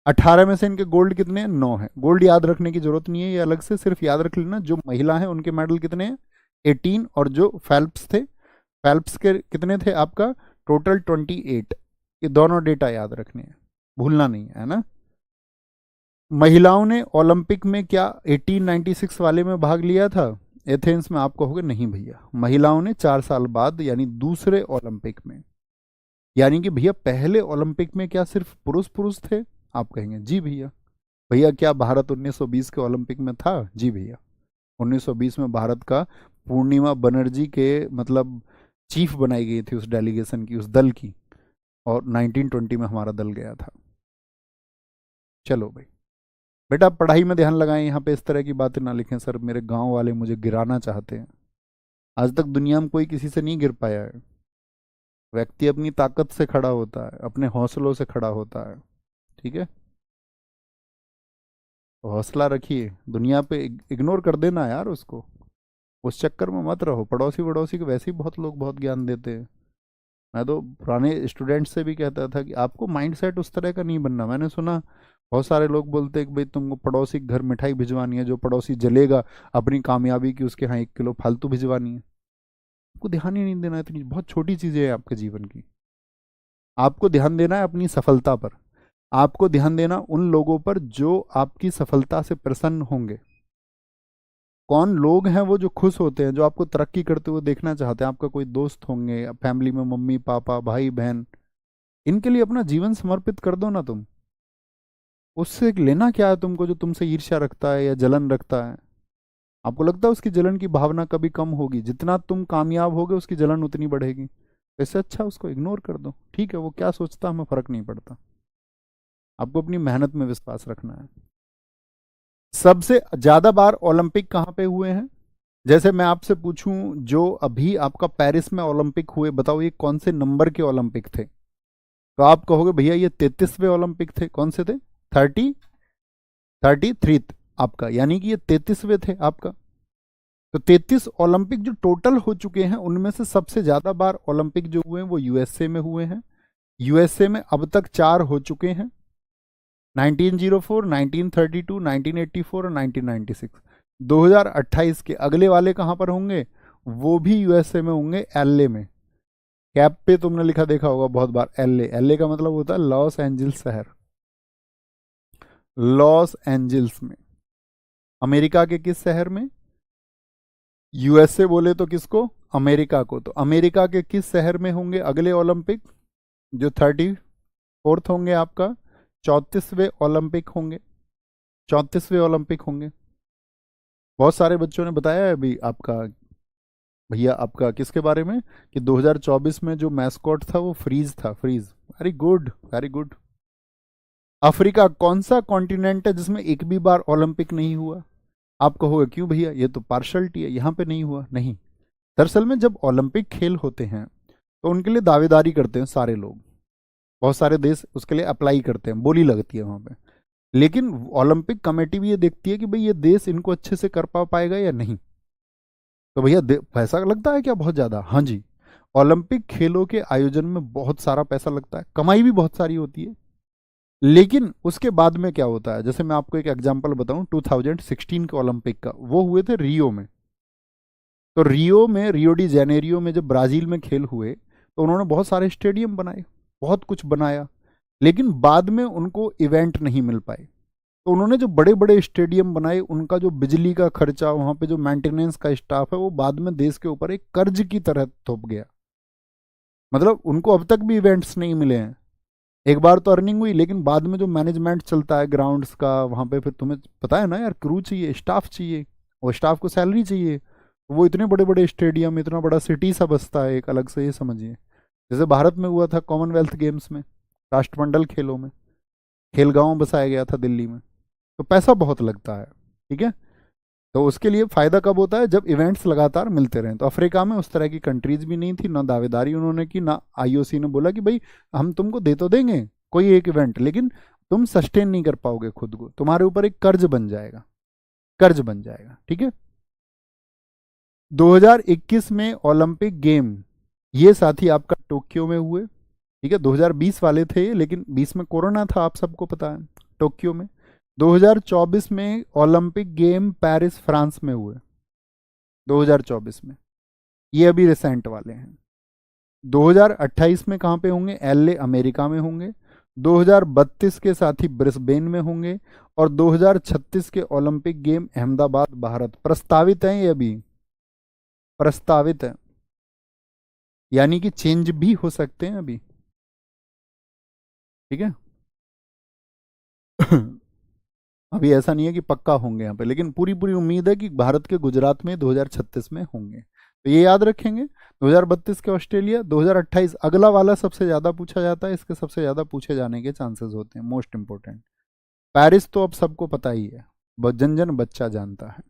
18 में से इनके गोल्ड कितने हैं? 9 है। गोल्ड याद रखने की जरूरत नहीं है, ये अलग से सिर्फ याद रख लेना। जो महिला है उनके मेडल कितने हैं? 18। और जो फेल्प्स थे, फेल्प्स के कितने थे आपका? टोटल 28। ये दोनों डेटा याद रखने हैं, भूलना नहीं है ना। महिलाओं ने ओलंपिक में क्या 1896 वाले में भाग लिया था एथेंस में? आप कहोगे नहीं भैया, महिलाओं ने 4 साल बाद, यानी दूसरे ओलंपिक में। यानी कि भैया पहले ओलंपिक में क्या सिर्फ पुरुष पुरुष थे? आप कहेंगे जी भैया। भैया क्या भारत 1920 के ओलंपिक में था? जी भैया। 1920 में भारत का पूर्णिमा बनर्जी के मतलब चीफ बनाई गई थी उस डेलीगेशन की, उस दल की। और 1920 में हमारा दल गया था। चलो भाई, बेटा पढ़ाई में ध्यान लगाएं, यहाँ पे इस तरह की बातें ना लिखें सर मेरे गांव वाले मुझे गिराना चाहते हैं। आज तक दुनिया में कोई किसी से नहीं गिर पाया है। व्यक्ति अपनी ताकत से खड़ा होता है, अपने हौसलों से खड़ा होता है। ठीक है, तो हौसला रखिए, दुनिया पे इग्नोर कर देना यार उसको, उस चक्कर में मत रहो। पड़ोसी वड़ोसी के वैसे ही बहुत लोग बहुत ज्ञान देते हैं। मैं तो पुराने स्टूडेंट से भी कहता था कि आपको माइंडसेट उस तरह का नहीं बनना। मैंने सुना बहुत सारे लोग बोलते हैं कि भाई तुमको पड़ोसी के घर मिठाई भिजवानी है, जो पड़ोसी जलेगा अपनी कामयाबी की उसके यहाँ 1 किलो फालतू भिजवानी है। आपको ध्यान ही नहीं देना, इतनी बहुत छोटी चीज़ें हैं आपके जीवन की। आपको ध्यान देना है अपनी सफलता पर, आपको ध्यान देना उन लोगों पर जो आपकी सफलता से प्रसन्न होंगे। कौन लोग हैं वो जो खुश होते हैं, जो आपको तरक्की करते हुए देखना चाहते हैं? आपका कोई दोस्त होंगे, फैमिली में मम्मी पापा भाई बहन, इनके लिए अपना जीवन समर्पित कर दो ना तुम। उससे लेना क्या है तुमको जो तुमसे ईर्ष्या रखता है या जलन रखता है? आपको लगता है उसकी जलन की भावना कभी कम होगी? जितना तुम कामयाब होगे उसकी जलन उतनी बढ़ेगी। इससे अच्छा उसको इग्नोर कर दो। ठीक है, वो क्या सोचता हमें फर्क नहीं पड़ता। आपको अपनी मेहनत में विश्वास रखना है। सबसे ज्यादा बार ओलंपिक कहाँ पे हुए हैं? जैसे मैं आपसे पूछूं, जो अभी आपका पेरिस में ओलंपिक हुए, बताओ ये कौन से नंबर के ओलंपिक थे? तो आप कहोगे भैया ये 33वें ओलंपिक थे, कौन से थे? 33 आपका, यानी कि ये 33वें थे आपका। तो 33 ओलंपिक जो टोटल हो चुके हैं उनमें से सबसे ज्यादा बार ओलंपिक जो हुए हैं वो यूएसए में हुए हैं। यूएसए में अब तक 4 हो चुके हैं, 1904, 1932, 1984 और 1996। 2028 के अगले वाले कहां पर होंगे? वो भी यूएसए में होंगे, एलए में। कैप पे तुमने लिखा देखा होगा बहुत बार एलए। एलए का मतलब होता है लॉस एंजल्स शहर, लॉस एंजल्स में। अमेरिका के किस शहर में? यूएसए बोले तो किसको? अमेरिका को। तो अमेरिका के किस शहर में होंगे अगले ओलंपिक? जो 34th होंगे आपका, 34वें ओलंपिक होंगे, 34वें ओलंपिक होंगे। बहुत सारे बच्चों ने बताया है अभी आपका, भैया आपका किसके बारे में, कि 2024 में जो मैस्कॉट था वो फ्रीज था, freeze. Very good, very good. Africa कौन सा कॉन्टिनेंट है जिसमें एक भी बार ओलंपिक नहीं हुआ? आप कहोगे क्यों भैया, ये तो पार्शलिटी है, यहाँ पे नहीं हुआ। नहीं, दरअसल में जब ओलंपिक खेल होते हैं तो उनके लिए दावेदारी करते हैं सारे लोग, बहुत सारे देश उसके लिए अप्लाई करते हैं, बोली लगती है वहाँ पे। लेकिन ओलंपिक कमेटी भी ये देखती है कि भाई ये देश इनको अच्छे से कर पाएगा या नहीं। तो भैया पैसा लगता है क्या बहुत ज़्यादा? हाँ जी, ओलंपिक खेलों के आयोजन में बहुत सारा पैसा लगता है, कमाई भी बहुत सारी होती है। लेकिन उसके बाद में क्या होता है, जैसे मैं आपको एक एग्जांपल बताऊं, 2016 के ओलंपिक का, वो हुए थे रियो में। तो रियो में, रियो डी जेनेरियो में जब ब्राजील में खेल हुए तो उन्होंने बहुत सारे स्टेडियम बनाए, बहुत कुछ बनाया, लेकिन बाद में उनको इवेंट नहीं मिल पाए। तो उन्होंने जो बड़े बड़े स्टेडियम बनाए उनका जो बिजली का खर्चा, वहाँ पे जो मेंटेनेंस का स्टाफ है, वो बाद में देश के ऊपर एक कर्ज की तरह थोप गया। मतलब उनको अब तक भी इवेंट्स नहीं मिले हैं। एक बार तो अर्निंग हुई, लेकिन बाद में जो मैनेजमेंट चलता है ग्राउंड्स का वहाँ पे, फिर तुम्हें पता है ना यार, क्रू चाहिए, स्टाफ चाहिए, और स्टाफ को सैलरी चाहिए। वो इतने बड़े बड़े स्टेडियम, इतना बड़ा सिटी सा बसता है एक अलग से, ये समझिए। जैसे भारत में हुआ था कॉमनवेल्थ गेम्स में, राष्ट्रमंडल खेलों में, खेलगांव बसाया गया था दिल्ली में। तो पैसा बहुत लगता है, ठीक है। तो उसके लिए फायदा कब होता है? जब इवेंट्स लगातार मिलते रहें। तो अफ्रीका में उस तरह की कंट्रीज भी नहीं थी, ना दावेदारी उन्होंने की, ना आईओसी ने बोला कि भाई हम तुमको दे तो देंगे कोई एक इवेंट, लेकिन तुम सस्टेन नहीं कर पाओगे खुद को, तुम्हारे ऊपर एक कर्ज बन जाएगा, कर्ज बन जाएगा, ठीक है। 2021 में ओलंपिक गेम ये साथी आपका टोक्यो में हुए, ठीक है। 2020 वाले थे, लेकिन 20 में कोरोना था, आप सबको पता है, टोक्यो में। 2024 में ओलंपिक गेम पेरिस फ्रांस में हुए, 2024 में, ये अभी रिसेंट वाले हैं। 2028 में कहाँ पे होंगे? एलए अमेरिका में होंगे। 2032 के साथ ही ब्रिस्बेन में होंगे, और 2036 के ओलंपिक गेम अहमदाबाद भारत। प्रस्तावित हैं, ये अभी प्रस्तावित है, यानी कि चेंज भी हो सकते हैं अभी, ठीक है। अभी ऐसा नहीं है कि पक्का होंगे यहाँ पे, लेकिन पूरी पूरी उम्मीद है कि भारत के गुजरात में 2036 में होंगे। तो ये याद रखेंगे। 2032 के ऑस्ट्रेलिया, 2028 अगला वाला सबसे ज़्यादा पूछा जाता है, इसके सबसे ज़्यादा पूछे जाने के चांसेस होते हैं, मोस्ट इंपॉर्टेंट। पेरिस तो अब सबको पता ही है, जन जन बच्चा जानता है।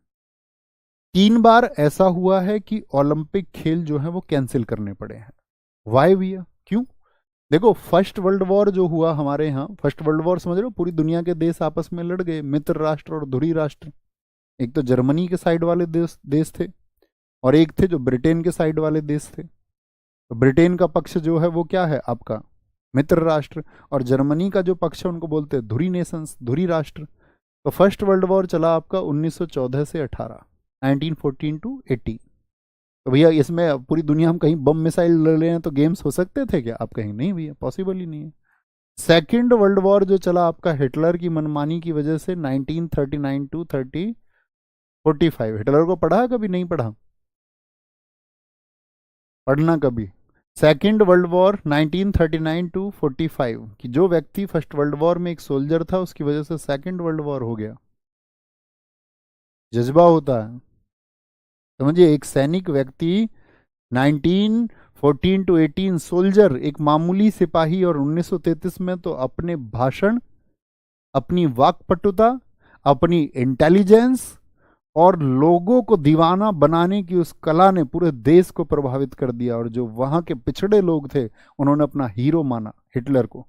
3 बार ऐसा हुआ है कि ओलंपिक खेल जो है वो कैंसिल करने पड़े हैं। वाई भैया, क्यों? देखो, फर्स्ट वर्ल्ड वॉर जो हुआ हमारे यहाँ, फर्स्ट वर्ल्ड वॉर समझ रहे हो, पूरी दुनिया के देश आपस में लड़ गए, मित्र राष्ट्र और धुरी राष्ट्र। एक तो जर्मनी के साइड वाले देश थे, और एक थे जो ब्रिटेन के साइड वाले देश थे। तो ब्रिटेन का पक्ष जो है वो क्या है आपका? मित्र राष्ट्र। और जर्मनी का जो पक्ष है उनको बोलते हैं धुरी नेशंस, धुरी राष्ट्र। तो फर्स्ट वर्ल्ड वॉर चला आपका 1914 से 18, 1914 टू 80। तो भैया इसमें पूरी दुनिया में कहीं बम मिसाइल लड़ रहे हैं तो गेम्स हो सकते थे क्या? आप कहीं नहीं भैया, पॉसिबल ही नहीं है। सेकेंड वर्ल्ड वॉर जो चला आपका हिटलर की मनमानी की वजह से, 1939 टू 45। हिटलर को पढ़ा कभी? नहीं पढ़ा, पढ़ना कभी। सेकेंड वर्ल्ड वॉर 1939 टू 45, कि जो व्यक्ति फर्स्ट वर्ल्ड वॉर में एक सोल्जर था उसकी वजह से सेकेंड वर्ल्ड वॉर हो गया। जज्बा होता है, समझिए। एक सैनिक व्यक्ति 1914 टू 18 सोल्जर, एक मामूली सिपाही, और 1933 में तो अपने भाषण, अपनी वाक्पटुता, अपनी इंटेलिजेंस और लोगों को दीवाना बनाने की उस कला ने पूरे देश को प्रभावित कर दिया, और जो वहां के पिछड़े लोग थे उन्होंने अपना हीरो माना हिटलर को,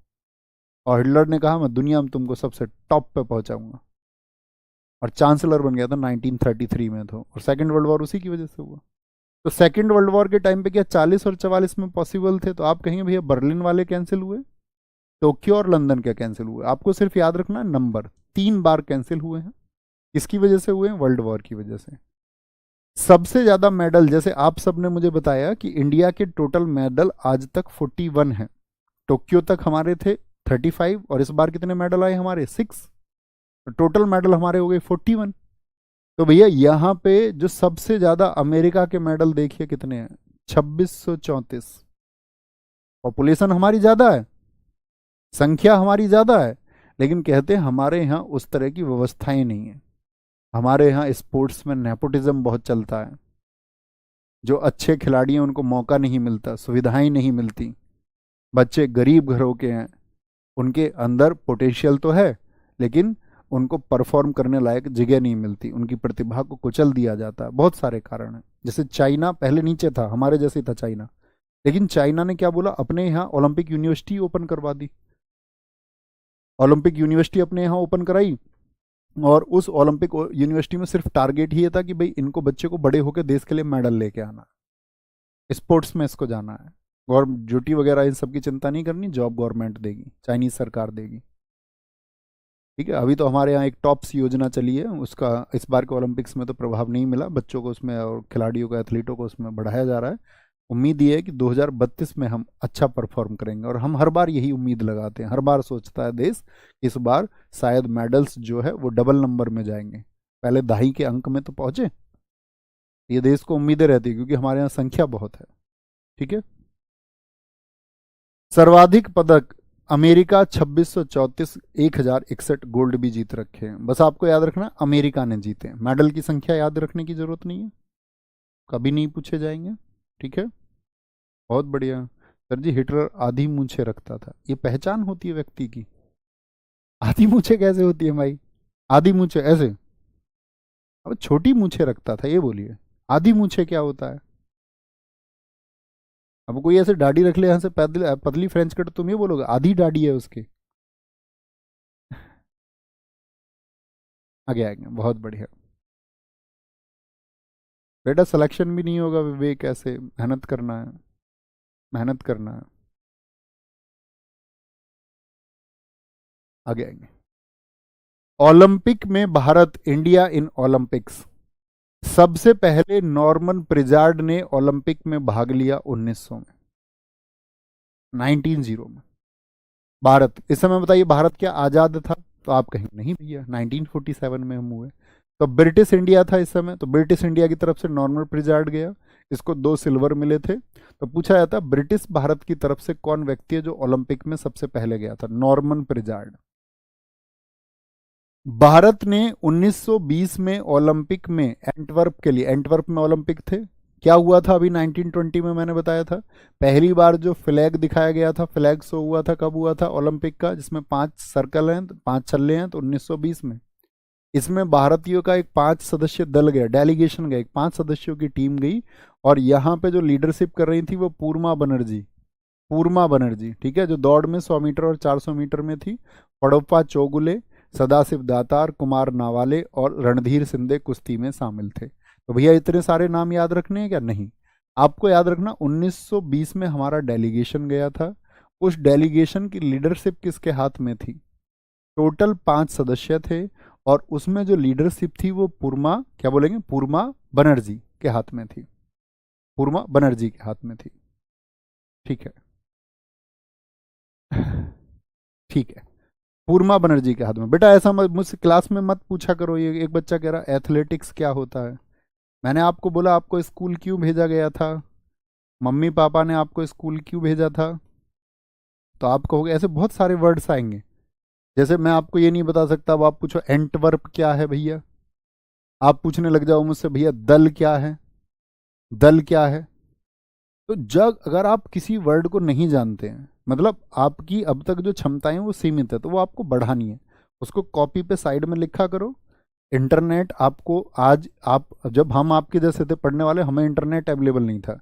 और हिटलर ने कहा मैं दुनिया में तुमको सबसे टॉप पे पहुंचाऊंगा, और चांसलर बन गया था 1933 में, तो और सेकंड वर्ल्ड वॉर उसी की वजह से हुआ। तो सेकंड वर्ल्ड वॉर के टाइम पे क्या 40 और 44 में पॉसिबल थे? तो आप कहेंगे भैया बर्लिन वाले कैंसिल हुए, टोक्यो और लंदन क्या कैंसिल हुए? आपको सिर्फ याद रखना है नंबर, 3 बार कैंसिल हुए हैं। किसकी वजह से हुए हैं? वर्ल्ड वॉर की वजह से। सबसे ज्यादा मेडल, जैसे आप सब ने मुझे बताया कि इंडिया के टोटल मेडल आज तक 41 हैं, टोक्यो तक हमारे थे 35, और इस बार कितने मेडल आए हमारे? 6। तो टोटल मेडल हमारे हो गए 41। तो भैया यहाँ पे जो सबसे ज्यादा अमेरिका के मेडल देखिए कितने हैं, 2634। पॉपुलेशन हमारी ज्यादा है, संख्या हमारी ज्यादा है, लेकिन कहते हैं हमारे यहाँ उस तरह की व्यवस्थाएं नहीं है। हमारे यहाँ स्पोर्ट्स में नेपोटिज्म बहुत चलता है, जो अच्छे खिलाड़ी हैं उनको मौका नहीं मिलता, सुविधाएं नहीं मिलती। बच्चे गरीब घरों के हैं, उनके अंदर पोटेंशियल तो है, लेकिन उनको परफॉर्म करने लायक जगह नहीं मिलती, उनकी प्रतिभा को कुचल दिया जाता है। बहुत सारे कारण हैं। जैसे चाइना पहले नीचे था, हमारे जैसे ही था चाइना, लेकिन चाइना ने क्या बोला, अपने यहाँ ओलंपिक यूनिवर्सिटी ओपन करवा दी। ओलंपिक यूनिवर्सिटी अपने यहाँ ओपन कराई, और उस ओलंपिक यूनिवर्सिटी में सिर्फ टारगेट ही ये था कि भाई इनको बच्चे को बड़े होकर देश के लिए मेडल लेके आना, स्पोर्ट्स में इसको जाना है। गवर्नमेंट ड्यूटी वगैरह इन सब की चिंता नहीं करनी, जॉब गवर्नमेंट देगी, चाइनीज सरकार देगी। ठीक है, अभी तो हमारे यहाँ एक टॉप्स योजना चली है, उसका इस बार के ओलंपिक्स में तो प्रभाव नहीं मिला, बच्चों को उसमें और खिलाड़ियों को, एथलीटों को उसमें बढ़ाया जा रहा है। उम्मीद ये है कि 2032 में हम अच्छा परफॉर्म करेंगे, और हम हर बार यही उम्मीद लगाते हैं, हर बार सोचता है देश इस बार शायद मेडल्स जो है वो डबल नंबर में जाएंगे, पहले दहाई के अंक में तो पहुंचे। ये देश को उम्मीदें रहती है क्योंकि हमारे यहाँ संख्या बहुत है। ठीक है, सर्वाधिक पदक अमेरिका 2634, 1061 गोल्ड भी जीत रखे हैं। बस आपको याद रखना अमेरिका ने जीते हैं, मेडल की संख्या याद रखने की जरूरत नहीं है, कभी नहीं पूछे जाएंगे। ठीक है, बहुत बढ़िया। सर जी हिटलर आधी मूछें रखता था, ये पहचान होती है व्यक्ति की? आधी मूछें कैसे होती है भाई? आधी मूछें ऐसे, अब छोटी मूछें रखता था, ये बोलिए आधी मूछें क्या होता है? अब कोई ऐसे दाढ़ी रख ले यहाँ से पतली पतली फ्रेंच कट, तुम ये बोलोगे आधी दाढ़ी है उसकी? आगे आएंगे, बहुत बढ़िया बेटा। सिलेक्शन भी नहीं होगा विवेक, ऐसे मेहनत करना है, मेहनत करना है। आगे आएंगे। ओलंपिक में भारत, इंडिया इन ओलंपिक्स। सबसे पहले नॉर्मन प्रिजार्ड ने ओलंपिक में भाग लिया 1900 में, 1900 में। भारत इस समय बताइए, भारत क्या आजाद था? तो आप कहेंगे नहीं भैया 1947 में हम हुए। तो ब्रिटिश इंडिया था इस समय, तो ब्रिटिश इंडिया की तरफ से नॉर्मन प्रिजार्ड गया, इसको 2 सिल्वर मिले थे। तो पूछा जाता ब्रिटिश भारत की तरफ से कौन व्यक्ति है जो ओलंपिक में सबसे पहले गया था? नॉर्मन प्रिजार्ड। भारत ने 1920 में ओलंपिक में एंटवर्प के लिए, एंटवर्प में ओलंपिक थे, क्या हुआ था अभी 1920 में मैंने बताया था, पहली बार जो फ्लैग दिखाया गया था, फ्लैग शो हुआ था, कब हुआ था ओलंपिक का, जिसमें 5 सर्कल हैं, 5 छल्ले हैं, तो 1920 में। इसमें भारतीयों का एक 5 सदस्य दल गया, डेलीगेशन गया, एक 5 सदस्यों की टीम गई, और यहाँ पे जो लीडरशिप कर रही थी वो पूर्मा बनर्जी, पूर्मा बनर्जी, ठीक है, जो दौड़ में 100 मीटर और 400 मीटर में थी। पड़ोप्पा चौगुले, सदाशिव दातार, कुमार नावाले और रणधीर सिंधे कुश्ती में शामिल थे। तो भैया इतने सारे नाम याद रखने हैं क्या? नहीं, आपको याद रखना 1920 में हमारा डेलीगेशन गया था, उस डेलीगेशन की लीडरशिप किसके हाथ में थी? टोटल 5 सदस्य थे, और उसमें जो लीडरशिप थी वो पूर्मा, क्या बोलेंगे, पूर्मा बनर्जी के हाथ में थी, पूर्मा बनर्जी के हाथ में थी। ठीक है, ठीक है, पूर्मा बनर्जी के हाथ में। बेटा ऐसा मुझसे क्लास में मत पूछा करो, ये एक बच्चा कह रहा एथलेटिक्स क्या होता है। मैंने आपको बोला आपको स्कूल क्यों भेजा गया था, मम्मी पापा ने आपको स्कूल क्यों भेजा था, तो आप कहोगे, ऐसे बहुत सारे वर्ड्स आएंगे। जैसे मैं आपको ये नहीं बता सकता, अब आप पूछो एंटवर्प क्या है भैया, आप पूछने लग जाओ मुझसे भैया दल क्या है, दल क्या है। तो जब अगर आप किसी वर्ड को नहीं जानते हैं, मतलब आपकी अब तक जो क्षमताएं वो सीमित है, तो वो आपको बढ़ानी है। उसको कॉपी पे साइड में लिखा करो, इंटरनेट आपको आज, आप जब हम आपके जैसे थे पढ़ने वाले, हमें इंटरनेट अवेलेबल नहीं था।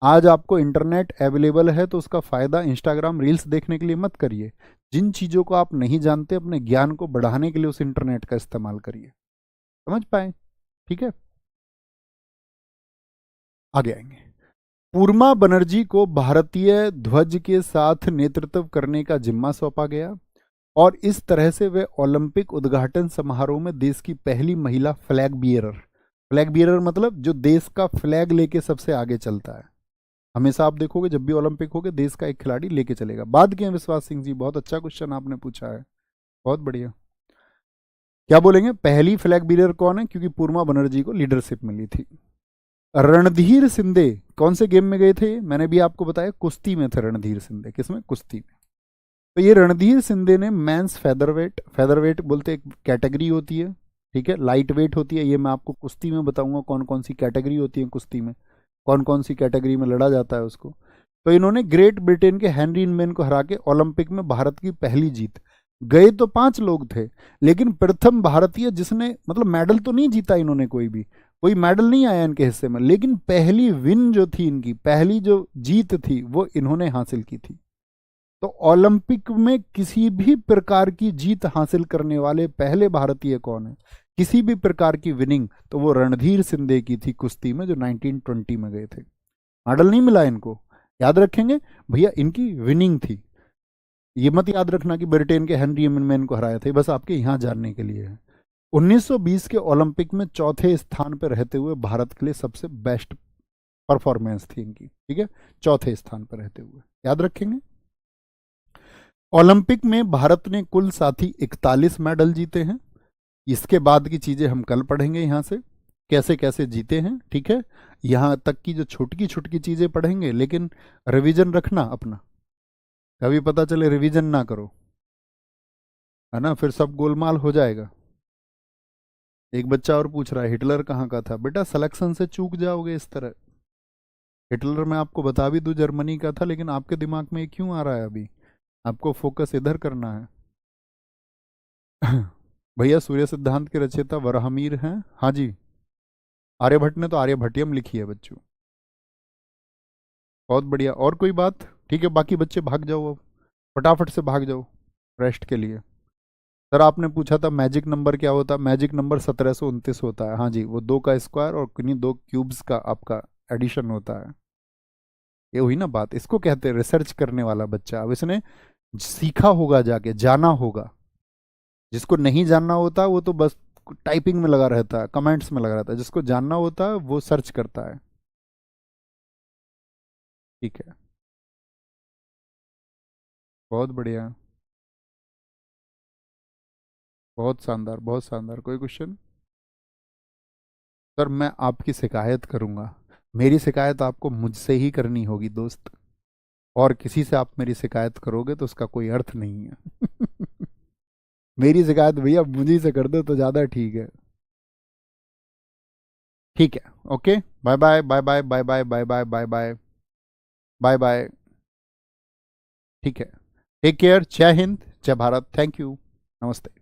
आज आपको इंटरनेट अवेलेबल है तो उसका फ़ायदा इंस्टाग्राम रील्स देखने के लिए मत करिए। जिन चीज़ों को आप नहीं जानते, अपने ज्ञान को बढ़ाने के लिए उस इंटरनेट का इस्तेमाल करिए। समझ पाए? ठीक है, आगे आएंगे। पूर्मा बनर्जी को भारतीय ध्वज के साथ नेतृत्व करने का जिम्मा सौंपा गया और इस तरह से वे ओलंपिक उद्घाटन समारोह में देश की पहली महिला फ्लैग बियरर, फ्लैग बियरर मतलब जो देश का फ्लैग लेके सबसे आगे चलता है। हमेशा आप देखोगे जब भी ओलंपिक होगे देश का एक खिलाड़ी लेके चलेगा। बाद के विश्वास सिंह जी, बहुत अच्छा क्वेश्चन आपने पूछा है, बहुत बढ़िया। क्या बोलेंगे, पहली फ्लैग बियरर कौन है? क्योंकि पूर्मा बनर्जी को लीडरशिप मिली थी। रणधीर सिंधे कौन से गेम में गए थे? मैंने भी आपको बताया कुश्ती में थे रणधीर सिंधे। किसमें? कुश्ती में। तो ये रणधीर सिंधे ने मेंस फेदरवेट, फेदरवेट बोलते एक कैटेगरी होती है, ठीक है, लाइट वेट होती है। ये मैं आपको कुश्ती में बताऊंगा कौन कौन सी कैटेगरी होती है कुश्ती में, कौन कौन सी कैटेगरी में लड़ा जाता है उसको। तो इन्होंने ग्रेट ब्रिटेन के हेनरी इनमैन को हरा के ओलंपिक में भारत की पहली जीत। गए तो 5 लोग थे, लेकिन प्रथम भारतीय जिसने, मतलब मेडल तो नहीं जीता इन्होंने, कोई मेडल नहीं आया इनके हिस्से में, लेकिन पहली विन जो थी इनकी, पहली जो जीत थी वो इन्होंने हासिल की थी। तो ओलंपिक में किसी भी प्रकार की जीत हासिल करने वाले पहले भारतीय कौन है? किसी भी प्रकार की विनिंग, तो वो रणधीर सिंधे की थी कुश्ती में, जो 1920 में गए थे। मेडल नहीं मिला इनको, याद रखेंगे भैया, इनकी विनिंग थी। ये मत याद रखना कि ब्रिटेन के हेनरी इनमैन को हराया था, बस आपके यहाँ जानने के लिए है। 1920 के ओलंपिक में चौथे स्थान पर रहते हुए भारत के लिए सबसे बेस्ट परफॉर्मेंस थी इनकी, ठीक है, चौथे स्थान पर रहते हुए, याद रखेंगे। ओलंपिक में भारत ने कुल साथी 41 मेडल जीते हैं। इसके बाद की चीजें हम कल पढ़ेंगे यहां से, कैसे कैसे जीते हैं, ठीक है। यहां तक की जो छुटकी छुटकी चीजें पढ़ेंगे, लेकिन रिवीजन रखना अपना, कभी पता चले रिवीजन ना करो, है ना, फिर सब गोलमाल हो जाएगा। एक बच्चा और पूछ रहा है हिटलर कहाँ का था? बेटा सिलेक्शन से चूक जाओगे इस तरह। हिटलर मैं आपको बता भी दूं जर्मनी का था, लेकिन आपके दिमाग में ये क्यों आ रहा है अभी? आपको फोकस इधर करना है। भैया सूर्य सिद्धांत के रचयिता वराहमिर हैं, हाँ जी। आर्यभट्ट ने तो आर्यभट्टियम लिखी है बच्चों। बहुत बढ़िया, और कोई बात? ठीक है, बाकी बच्चे भाग जाओ, अब फटाफट से भाग जाओ रेस्ट के लिए। सर आपने पूछा था मैजिक नंबर क्या होता है? मैजिक नंबर 1729 होता है, हाँ जी। वो 2 का स्क्वायर और किन्हीं 2 क्यूब्स का आपका एडिशन होता है। ये हुई ना बात, इसको कहते हैं रिसर्च करने वाला बच्चा। अब इसने सीखा होगा, जाके जाना होगा। जिसको नहीं जानना होता वो तो बस टाइपिंग में लगा रहता है, कमेंट्स में लगा रहता है। जिसको जानना होता है वो सर्च करता है, ठीक है। बहुत बढ़िया, बहुत शानदार, बहुत शानदार। कोई क्वेश्चन? सर मैं आपकी शिकायत करूंगा। मेरी शिकायत आपको मुझसे ही करनी होगी दोस्त, और किसी से आप मेरी शिकायत करोगे तो उसका कोई अर्थ नहीं है। मेरी शिकायत भैया मुझी से कर दो तो ज़्यादा ठीक है। ठीक है, okay, bye bye bye bye bye bye bye bye bye bye bye bye. ठीक है, टेक केयर, जय हिंद, जय भारत, थैंक यू, नमस्ते।